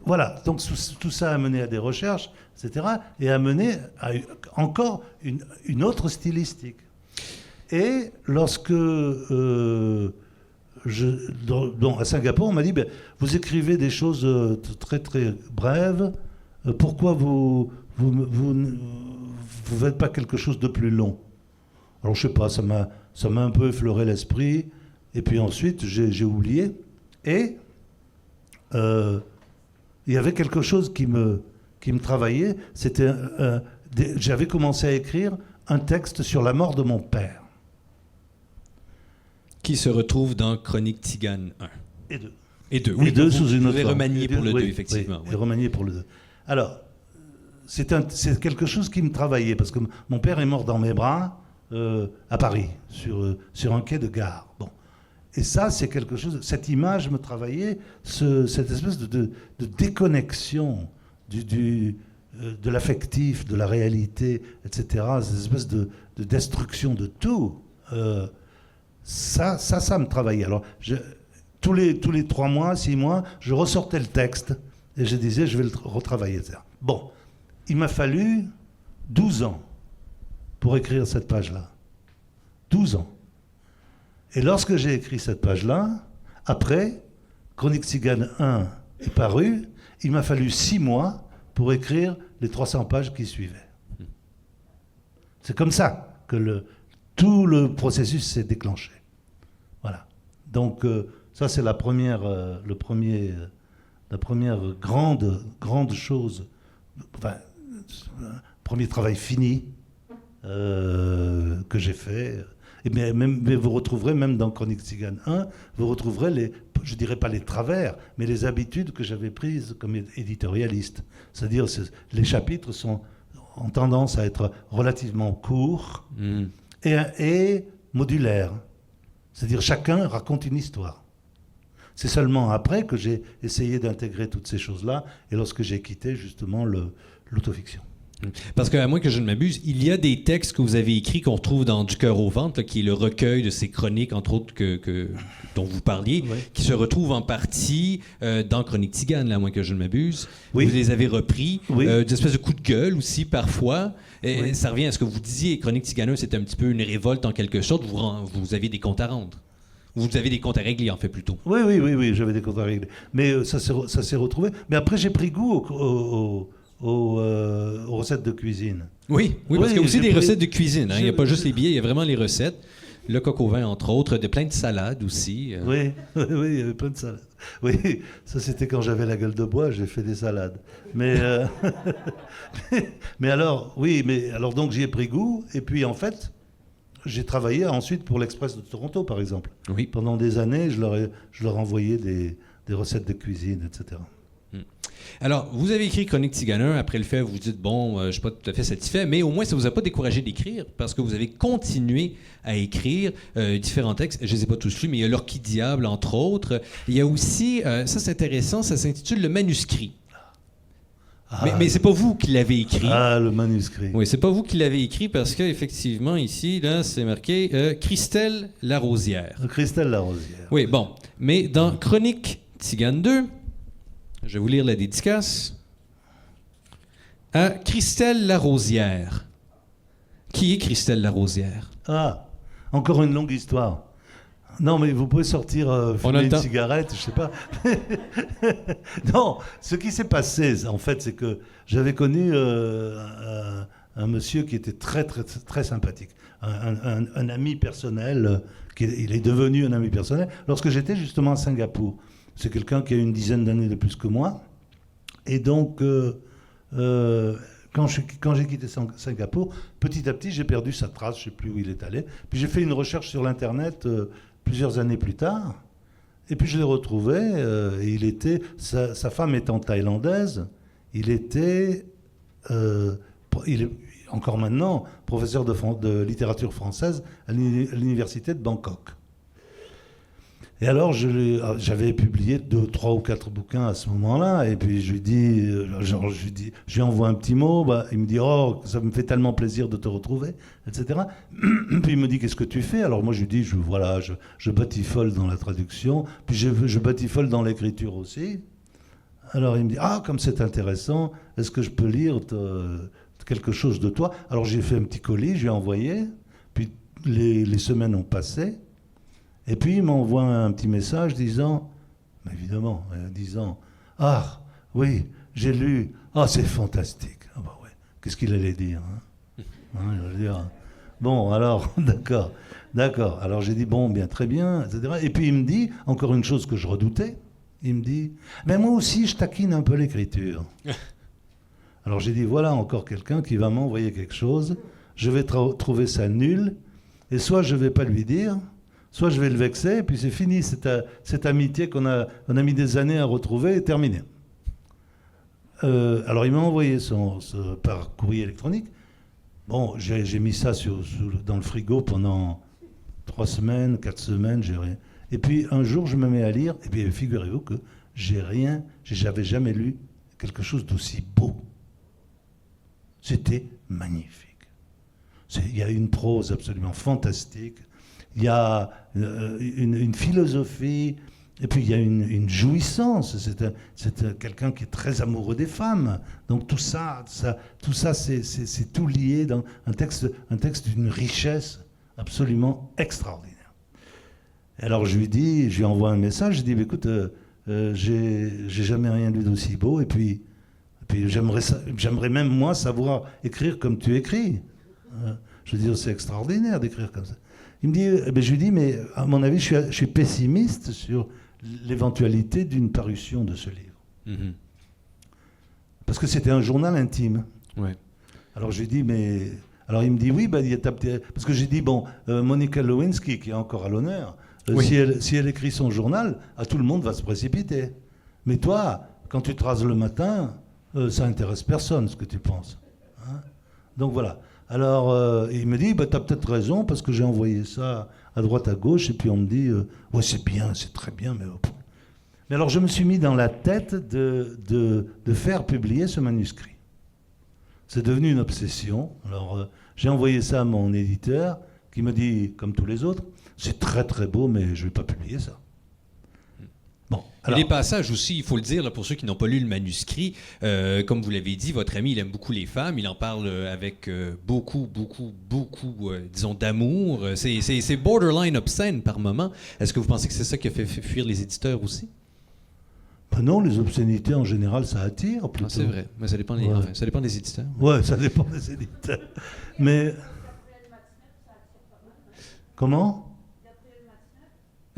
voilà, donc tout ça a mené à des recherches, etc., et a mené à encore une autre stylistique. Et lorsque à Singapour, on m'a dit, vous écrivez des choses très très brèves, pourquoi vous faites pas quelque chose de plus long? Alors je sais pas, ça m'a un peu effleuré l'esprit, et puis ensuite j'ai oublié, et il y avait quelque chose qui me travaillait, c'était j'avais commencé à écrire un texte sur la mort de mon père. Qui se retrouve dans Chronique Tzigane 1. Et 2. Oui, deux sous une autre forme. Remanié pour le 2, effectivement. Oui. Et remanié pour le 2. Alors, c'est quelque chose qui me travaillait, parce que mon père est mort dans mes bras à Paris, sur un quai de gare. Bon. Et ça, c'est quelque chose... Cette image me travaillait, cette espèce de déconnexion de l'affectif, de la réalité, etc. Cette espèce de destruction de tout. Ça me travaillait. Alors, tous les 3 mois, 6 mois, je ressortais le texte et je disais, je vais le retravailler, etc. Bon, il m'a fallu 12 ans pour écrire cette page-là. 12 ans. Et lorsque j'ai écrit cette page-là, après, Chronique Tzigane 1 est paru, il m'a fallu 6 mois pour écrire les 300 pages qui suivaient. C'est comme ça que tout le processus s'est déclenché. Voilà. Donc ça, c'est la première grande chose, enfin, premier travail fini que j'ai fait. Mais vous retrouverez, même dans Chronique Tzigane 1, vous retrouverez je dirais pas les travers, mais les habitudes que j'avais prises comme éditorialiste. C'est-à-dire les chapitres ont tendance à être relativement courts et modulaires. C'est-à-dire chacun raconte une histoire. C'est seulement après que j'ai essayé d'intégrer toutes ces choses-là, et lorsque j'ai quitté justement l'autofiction. Parce qu'à moins que je ne m'abuse, il y a des textes que vous avez écrits qu'on retrouve dans Du cœur au ventre, là, qui est le recueil de ces chroniques, entre autres, dont vous parliez, oui, qui se retrouvent en partie dans Chronique Tzigane, là, à moins que je ne m'abuse. Oui. Vous les avez repris, oui, des espèces de coups de gueule aussi, parfois. Et oui, ça revient à ce que vous disiez, Chronique Tzigane, c'était un petit peu une révolte en quelque sorte. Vous aviez des comptes à rendre. Vous avez des comptes à régler, en fait, plutôt. Oui, j'avais des comptes à régler. Mais ça s'est retrouvé. Mais après, j'ai pris goût aux recettes de cuisine. Oui, parce qu'il y a aussi des recettes de cuisine. Il n'y a pas juste les billets, il y a vraiment les recettes. Le coq au vin, entre autres, plein de salades aussi. Oui, il y avait plein de salades. Oui, ça c'était quand j'avais la gueule de bois, j'ai fait des salades. Mais alors donc j'y ai pris goût. Et puis en fait, j'ai travaillé ensuite pour l'Express de Toronto, par exemple. Oui. Pendant des années, je leur envoyais des recettes de cuisine, etc. Alors, vous avez écrit Chronique Tzigane. Après le fait, vous vous dites, bon, je ne suis pas tout à fait satisfait, mais au moins, ça ne vous a pas découragé d'écrire parce que vous avez continué à écrire différents textes. Je ne les ai pas tous lus, mais il y a L'Orchid Diable, entre autres. Il y a aussi, ça c'est intéressant, ça s'intitule Le Manuscrit. Mais c'est pas vous qui l'avez écrit. Ah, le manuscrit. Oui, c'est pas vous qui l'avez écrit parce qu'effectivement, ici, là, c'est marqué Christelle Larosière. Christelle Larosière. Oui, bon. Mais dans Chronique Tzigane 2, je vais vous lire la dédicace. À Christelle Larosière. Qui est Christelle Larosière? Ah, encore une longue histoire. Non, mais vous pouvez sortir fumer une cigarette, je sais pas. Non, ce qui s'est passé, en fait, c'est que j'avais connu un monsieur qui était très, très, très sympathique. Un ami personnel, il est devenu un ami personnel, lorsque j'étais justement à Singapour. C'est quelqu'un qui a une dizaine d'années de plus que moi. Et donc, quand j'ai quitté Singapour, petit à petit, j'ai perdu sa trace, je ne sais plus où il est allé. Puis j'ai fait une recherche sur l'Internet plusieurs années plus tard. Et puis je l'ai retrouvé. Et il était, sa femme étant thaïlandaise, il est encore maintenant professeur de littérature française à l'université de Bangkok. Et alors, j'avais publié 2, 3 ou 4 bouquins à ce moment-là, et puis je lui envoie un petit mot, il me dit « Oh, ça me fait tellement plaisir de te retrouver », etc. Puis il me dit « Qu'est-ce que tu fais ?» Alors moi, je lui dis je batifole dans la traduction, puis je batifole dans l'écriture aussi. Alors il me dit « Ah, comme c'est intéressant, est-ce que je peux lire quelque chose de toi ?» Alors j'ai fait un petit colis, je lui ai envoyé, puis les semaines ont passé. Et puis il m'envoie un petit message disant, ah oui, j'ai lu, ah c'est fantastique. Ah bah ouais, qu'est-ce qu'il allait dire, il allait dire, bon alors, d'accord. Alors j'ai dit, bon, bien, très bien, etc. Et puis il me dit, encore une chose que je redoutais, il me dit, mais moi aussi je taquine un peu l'écriture. Alors j'ai dit, voilà encore quelqu'un qui va m'envoyer quelque chose, je vais trouver ça nul, et soit je vais pas lui dire, soit je vais le vexer, et puis c'est fini, cette amitié qu'on a mis des années à retrouver est terminée. Alors il m'a envoyé par courrier électronique. Bon, j'ai mis ça dans le frigo pendant 3 semaines, 4 semaines, j'ai rien. Et puis un jour, je me mets à lire, et puis figurez-vous que j'avais jamais lu quelque chose d'aussi beau. C'était magnifique. Il y a une prose absolument fantastique. Il y a une philosophie, et puis il y a une jouissance. C'est quelqu'un qui est très amoureux des femmes. Donc tout ça c'est tout lié dans un texte d'une richesse absolument extraordinaire. Et alors je lui envoie un message, je lui dis, écoute, j'ai jamais rien lu d'aussi beau, et puis j'aimerais même moi savoir écrire comme tu écris. Je veux dire, c'est extraordinaire d'écrire comme ça. Il me dit, je lui dis, mais à mon avis, je suis pessimiste sur l'éventualité d'une parution de ce livre. Mm-hmm. Parce que c'était un journal intime. Ouais. Alors je lui dis, mais... Alors il me dit, oui, parce que j'ai dit, bon, Monica Lewinsky, qui est encore à l'honneur, oui. si elle écrit son journal, tout le monde va se précipiter. Mais toi, quand tu te rases le matin, ça intéresse personne, ce que tu penses. Hein? Donc voilà. Alors, il me dit, tu as peut-être raison, parce que j'ai envoyé ça à droite, à gauche, et puis on me dit, ouais, c'est bien, c'est très bien, mais... Mais alors, je me suis mis dans la tête de faire publier ce manuscrit. C'est devenu une obsession. Alors, j'ai envoyé ça à mon éditeur, qui me dit, comme tous les autres, c'est très, très beau, mais je ne vais pas publier ça. Bon, alors, les passages aussi, il faut le dire, là, pour ceux qui n'ont pas lu le manuscrit, comme vous l'avez dit, votre ami, il aime beaucoup les femmes, il en parle avec beaucoup, disons, d'amour. C'est borderline obscène par moment. Est-ce que vous pensez que c'est ça qui a fait fuir les éditeurs aussi? Ben non, les obscénités, en général, ça attire. Plutôt. Ah, c'est vrai, mais ça dépend des éditeurs. Ouais, ça dépend des éditeurs. Mais... Comment ?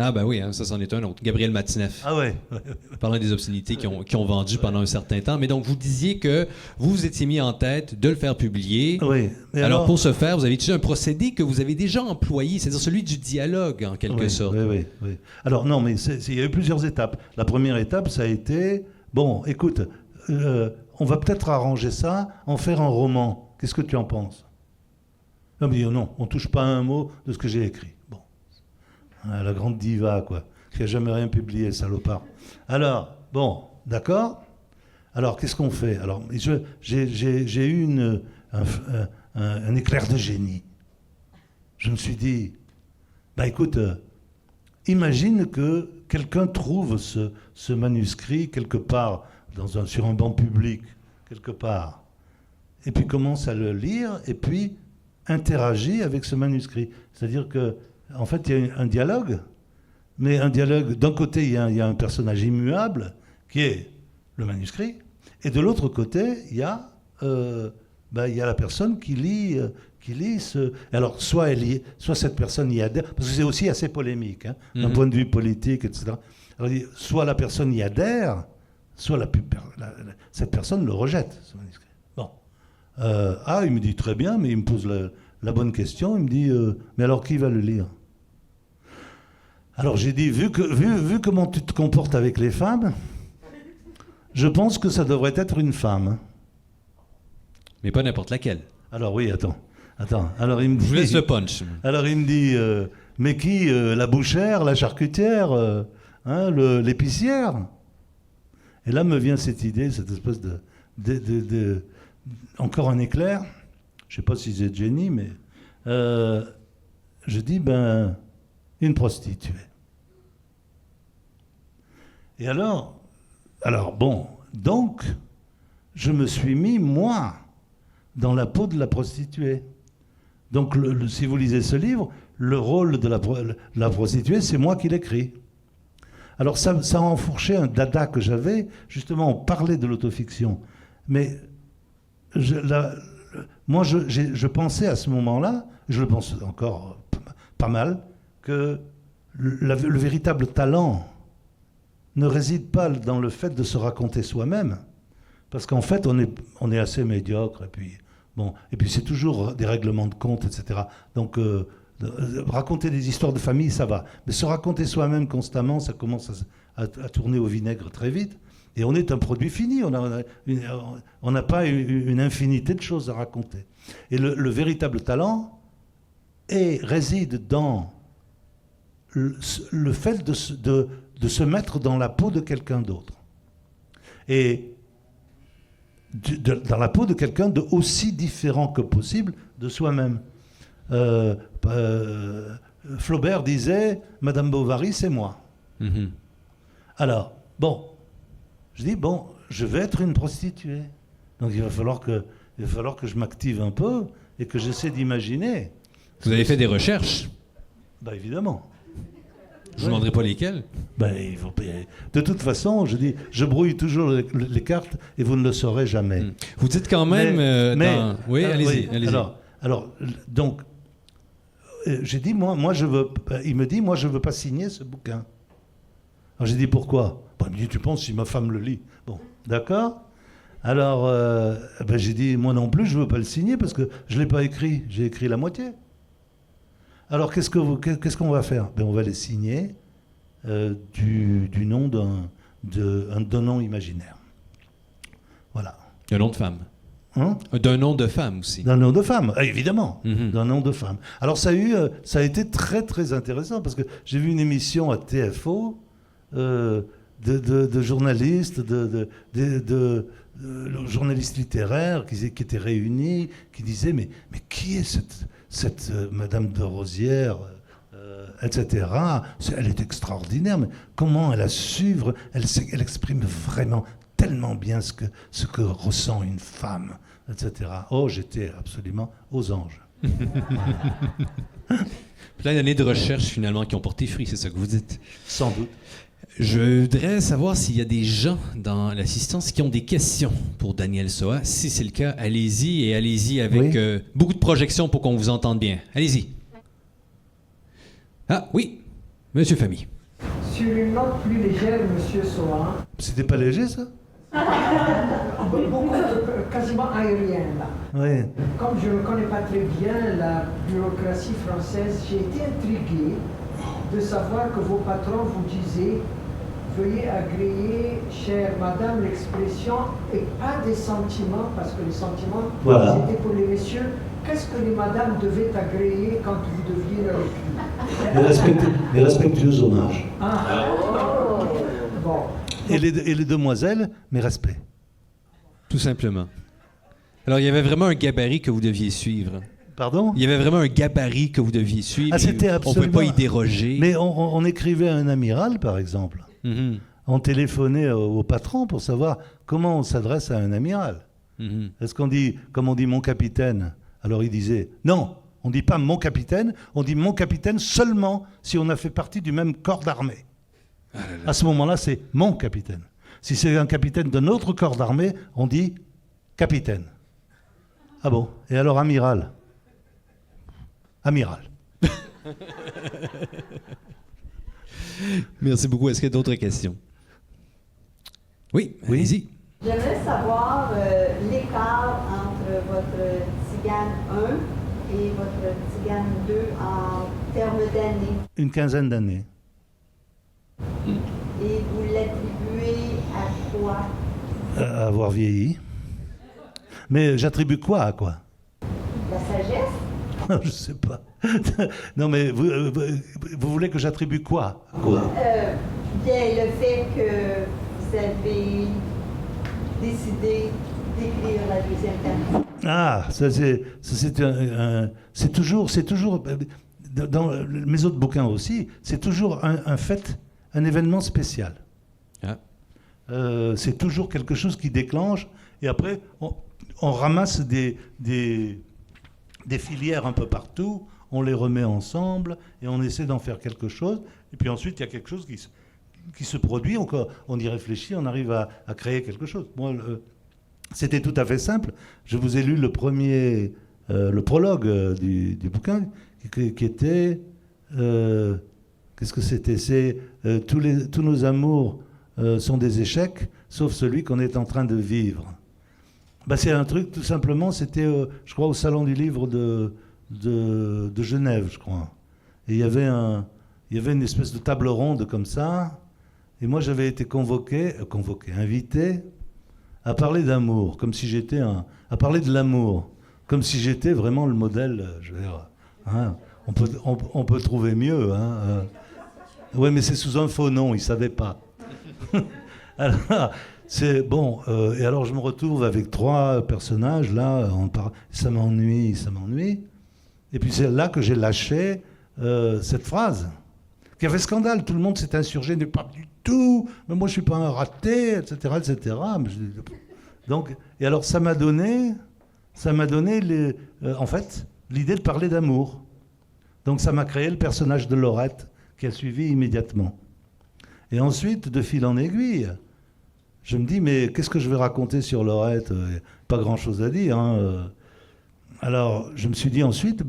Ah ben oui, hein, ça c'en est un autre. Gabriel Matineff. Ah ouais. Parlant des obscénités qui ont vendu pendant un certain temps. Mais donc, vous disiez que vous vous étiez mis en tête de le faire publier. Oui. Alors, pour ce faire, vous avez utilisé un procédé que vous avez déjà employé, c'est-à-dire celui du dialogue, en quelque sorte. Oui. Alors, non, mais il y a eu plusieurs étapes. La première étape, ça a été Bon, écoute, on va peut-être arranger ça, en faire un roman. Qu'est-ce que tu en penses? Elle me dit, non, on ne touche pas un mot de ce que j'ai écrit. Bon, la grande diva, quoi, qui n'a jamais rien publié, salopard. Alors, bon, d'accord. Alors, qu'est-ce qu'on fait? Alors, j'ai eu un éclair de génie. Je me suis dit, bah écoute, imagine que quelqu'un trouve ce manuscrit quelque part, sur un banc public, quelque part, et puis commence à le lire, et puis interagit avec ce manuscrit. C'est-à-dire que, en fait, il y a un dialogue, mais un dialogue, d'un côté, il y a un personnage immuable, qui est le manuscrit, et de l'autre côté, il y a la personne qui lit ce... Alors, soit cette personne y adhère, parce que c'est aussi assez polémique, hein, d'un point de vue politique, etc. Alors, soit la personne y adhère, soit cette personne le rejette, ce manuscrit. Bon. Il me dit très bien, mais il me pose la bonne question. Il me dit, mais alors qui va le lire? Alors j'ai dit, vu comment tu te comportes avec les femmes, je pense que ça devrait être une femme. Mais pas n'importe laquelle. Alors oui, attends. Alors il me dit... Je vous laisse le punch. Alors il me dit, mais qui? La bouchère, la charcutière, l'épicière? Et là me vient cette idée, cette espèce de encore un éclair. Je ne sais pas si c'est de génie, mais je dis, une prostituée. Et alors bon, donc, je me suis mis, moi, dans la peau de la prostituée. Donc, si vous lisez ce livre, le rôle de la prostituée, c'est moi qui l'écris. Alors, ça a enfourché un dada que j'avais. Justement, on parlait de l'autofiction. Mais moi, je pensais à ce moment-là, je le pense encore pas mal, que le véritable talent ne réside pas dans le fait de se raconter soi-même, parce qu'en fait, on est assez médiocre, et puis c'est toujours des règlements de compte, etc. Donc, raconter des histoires de famille, ça va. Mais se raconter soi-même constamment, ça commence à tourner au vinaigre très vite. Et on est un produit fini, on n'a pas une infinité de choses à raconter. Et le véritable talent réside dans le fait de se mettre dans la peau de quelqu'un d'autre. Et dans la peau de quelqu'un de aussi différent que possible de soi-même. Flaubert disait « Madame Bovary, c'est moi ». Alors, bon, je dis, je vais être une prostituée. Donc il va falloir que je m'active un peu et que j'essaie d'imaginer. Vous avez fait des recherches? Évidemment. Je ne vous demanderai pas lesquelles. De toute façon, je dis, je brouille toujours les cartes et vous ne le saurez jamais. Vous dites quand même... Oui, allez-y. Alors, donc, j'ai dit, moi, je veux... Il me dit, moi, je ne veux pas signer ce bouquin. Alors, j'ai dit, pourquoi? Il me dit, tu penses si ma femme le lit? Bon, d'accord. Alors, j'ai dit, moi non plus, je ne veux pas le signer parce que je ne l'ai pas écrit. J'ai écrit la moitié. Alors, qu'est-ce qu'on va faire? On va les signer du nom d'un nom imaginaire. Voilà. Un nom de femme. Hein? D'un nom de femme aussi. D'un nom de femme, évidemment. D'un nom de femme. Alors, ça a été très, très intéressant parce que j'ai vu une émission à TFO de journalistes, de journalistes littéraires qui étaient réunis, qui disaient mais qui est cette Madame de Rosière, etc. Elle est extraordinaire, mais comment elle a su, elle exprime vraiment tellement bien ce que ressent une femme, etc. Oh, j'étais absolument aux anges. Plein d'années de recherche finalement qui ont porté fruit, c'est ça que vous dites? Sans doute. Je voudrais savoir s'il y a des gens dans l'assistance qui ont des questions pour Daniel Soa. Si c'est le cas, allez-y et allez-y avec beaucoup de projections pour qu'on vous entende bien. Allez-y. Ah oui, Monsieur Famille. Sur une note plus légère, Monsieur Soa. C'était pas léger, ça? Beaucoup, quasiment aérien, là. Oui. Comme je ne connais pas très bien la bureaucratie française, j'ai été intrigué de savoir que vos patrons vous disaient veuillez agréer, chère madame, l'expression « et pas des sentiments », parce que les sentiments, Voilà. c'était pour les messieurs. Qu'est-ce que les madames devaient agréer quand vous deviez leur écrire? Les respectueux hommages. Ah. Bon. Et les demoiselles, mes respects. Tout simplement. Alors, il y avait vraiment un gabarit que vous deviez suivre. Pardon? Il y avait vraiment un gabarit que vous deviez suivre. Ah, c'était On ne absolument... pouvait pas y déroger. Mais on écrivait à un amiral, par exemple. Mhm. On téléphonait au patron pour savoir comment on s'adresse à un amiral. Mhm. Est-ce qu'on dit, comme on dit mon capitaine? Alors il disait, non, on ne dit pas mon capitaine, on dit mon capitaine seulement si on a fait partie du même corps d'armée. À ce moment-là, c'est mon capitaine. Si c'est un capitaine d'un autre corps d'armée, on dit capitaine. Ah bon? Et alors amiral? Amiral. Merci beaucoup. Est-ce qu'il y a d'autres questions? Oui, Oui. allez-y. J'aimerais savoir l'écart entre votre Tzigane 1 et votre Tzigane 2 en termes d'années. Une quinzaine d'années. Et vous l'attribuez à quoi? À avoir vieilli. Mais j'attribue quoi à quoi? La sagesse? Je sais pas. Non mais vous voulez que j'attribue quoi à quoi? Bien, le fait que vous avez décidé d'écrire la deuxième partie. Ah, c'est toujours dans mes autres bouquins aussi, c'est toujours un fait, un événement spécial. Ah. C'est toujours quelque chose qui déclenche et après on ramasse des filières un peu partout, on les remet ensemble et on essaie d'en faire quelque chose. Et puis ensuite, il y a quelque chose qui se produit, on y réfléchit, on arrive à créer quelque chose. Moi, c'était tout à fait simple. Je vous ai lu le prologue du bouquin qui était... qu'est-ce que c'était? C'est tous nos amours sont des échecs, sauf celui qu'on est en train de vivre. Bah, c'est un truc, tout simplement, c'était, je crois, au Salon du Livre de Genève, je crois. Et il y avait une espèce de table ronde comme ça. Et moi, j'avais été invité à parler d'amour, comme si j'étais à parler de l'amour, comme si j'étais vraiment le modèle. Je veux dire, hein, on peut trouver mieux. Hein, ouais, mais c'est sous un faux nom, ils ne savaient pas. Alors, c'est bon. Et alors, je me retrouve avec 3 personnages là. Ça m'ennuie. Et puis c'est là que j'ai lâché cette phrase qui a fait scandale. Tout le monde s'est insurgé, n'est pas du tout. Mais moi, je suis pas un raté, etc., etc. Donc, et alors, ça m'a donné en fait l'idée de parler d'amour. Donc, ça m'a créé le personnage de Laurette qui a suivi immédiatement. Et ensuite, de fil en aiguille, je me dis, mais qu'est-ce que je vais raconter sur Laurette? Pas grand-chose à dire. Hein. Alors, je me suis dit ensuite,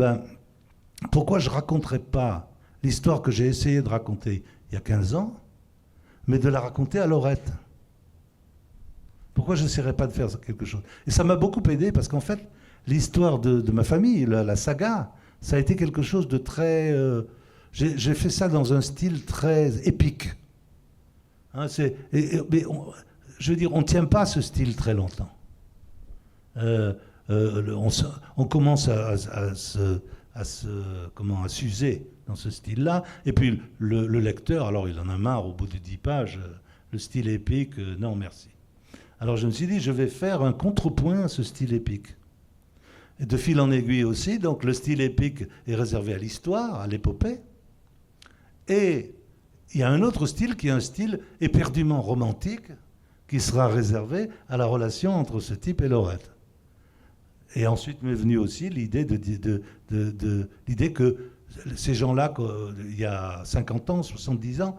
pourquoi je ne raconterais pas l'histoire que j'ai essayé de raconter il y a 15 ans, mais de la raconter à Laurette? Pourquoi je n'essaierais pas de faire quelque chose? Et ça m'a beaucoup aidé, parce qu'en fait, l'histoire de ma famille, la saga, ça a été quelque chose de très... j'ai fait ça dans un style très épique. Hein, je veux dire, on ne tient pas ce style très longtemps. On commence à s'user dans ce style-là. Et puis le lecteur, alors il en a marre au bout de 10 pages, le style épique, non merci. Alors je me suis dit, je vais faire un contrepoint à ce style épique. Et de fil en aiguille aussi, donc le style épique est réservé à l'histoire, à l'épopée. Et il y a un autre style qui est un style éperdument romantique, qui sera réservé à la relation entre ce type et Laurette. Et ensuite m'est venue aussi l'idée l'idée que ces gens-là, il y a 50 ans, 70 ans,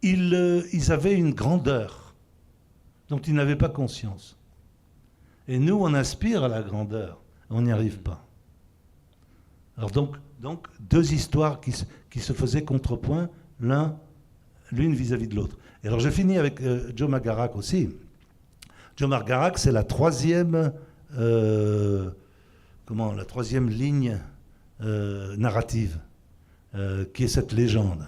ils avaient une grandeur dont ils n'avaient pas conscience. Et nous, on aspire à la grandeur, on n'y arrive pas. Alors donc 2 histoires qui se faisaient contrepoint, l'une vis-à-vis de l'autre. Et alors j'ai fini avec Joe McGarrack aussi. Joe McGarrack, c'est la 3e, la 3e ligne narrative qui est cette légende.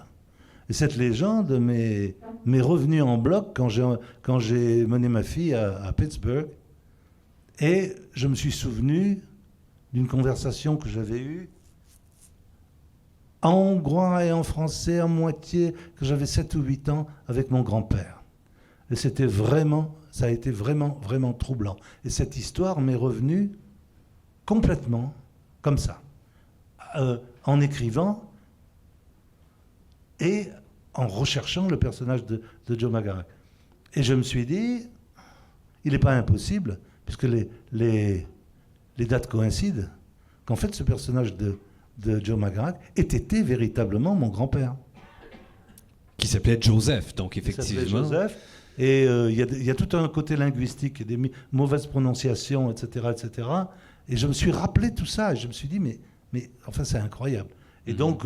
Et cette légende m'est revenue en bloc quand j'ai mené ma fille à Pittsburgh. Et je me suis souvenu d'une conversation que j'avais eue en hongrois et en français à moitié, que j'avais 7 ou 8 ans, avec mon grand-père. Et ça a été vraiment, vraiment troublant. Et cette histoire m'est revenue complètement comme ça, en écrivant et en recherchant le personnage de Joe McGarrack. Et je me suis dit, il n'est pas impossible, puisque les dates coïncident, qu'en fait ce personnage de Joe McGarrack ait été véritablement mon grand-père. Qui s'appelait Joseph, donc effectivement. Il s'appelait Joseph, et il y a tout un côté linguistique, des mauvaises prononciations, etc., etc. Et je me suis rappelé tout ça, et je me suis dit, mais enfin c'est incroyable. Et donc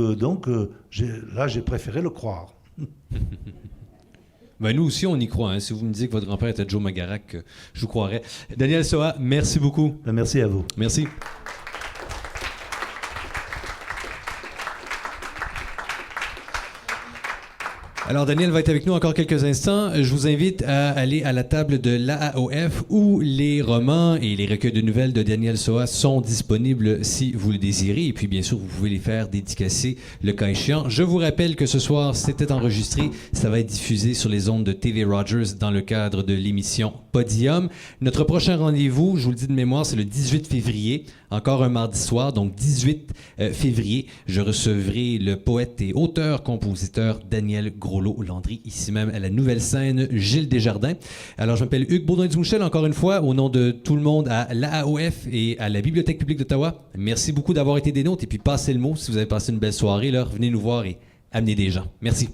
j'ai préféré le croire. Ben nous aussi, on y croit. Hein. Si vous me disiez que votre grand-père était Joe McGarrack, je vous croirais. Daniel Soa, merci beaucoup. Merci à vous. Merci. Alors, Daniel va être avec nous encore quelques instants. Je vous invite à aller à la table de l'AAOF où les romans et les recueils de nouvelles de Daniel Soa sont disponibles si vous le désirez. Et puis, bien sûr, vous pouvez les faire dédicacer le cas échéant. Je vous rappelle que ce soir, c'était enregistré. Ça va être diffusé sur les ondes de TV Rogers dans le cadre de l'émission Podium. Notre prochain rendez-vous, je vous le dis de mémoire, c'est le 18 février. Encore un mardi soir, donc 18 février. Je recevrai le poète et auteur-compositeur Daniel Groslo-Landry, ici même à la nouvelle scène Gilles Desjardins. Alors, je m'appelle Hugues Bourdin-Dumouchel, encore une fois, au nom de tout le monde à l'AAOF et à la Bibliothèque publique d'Ottawa. Merci beaucoup d'avoir été des nôtres et puis passez le mot. Si vous avez passé une belle soirée, là, venez nous voir et amenez des gens. Merci.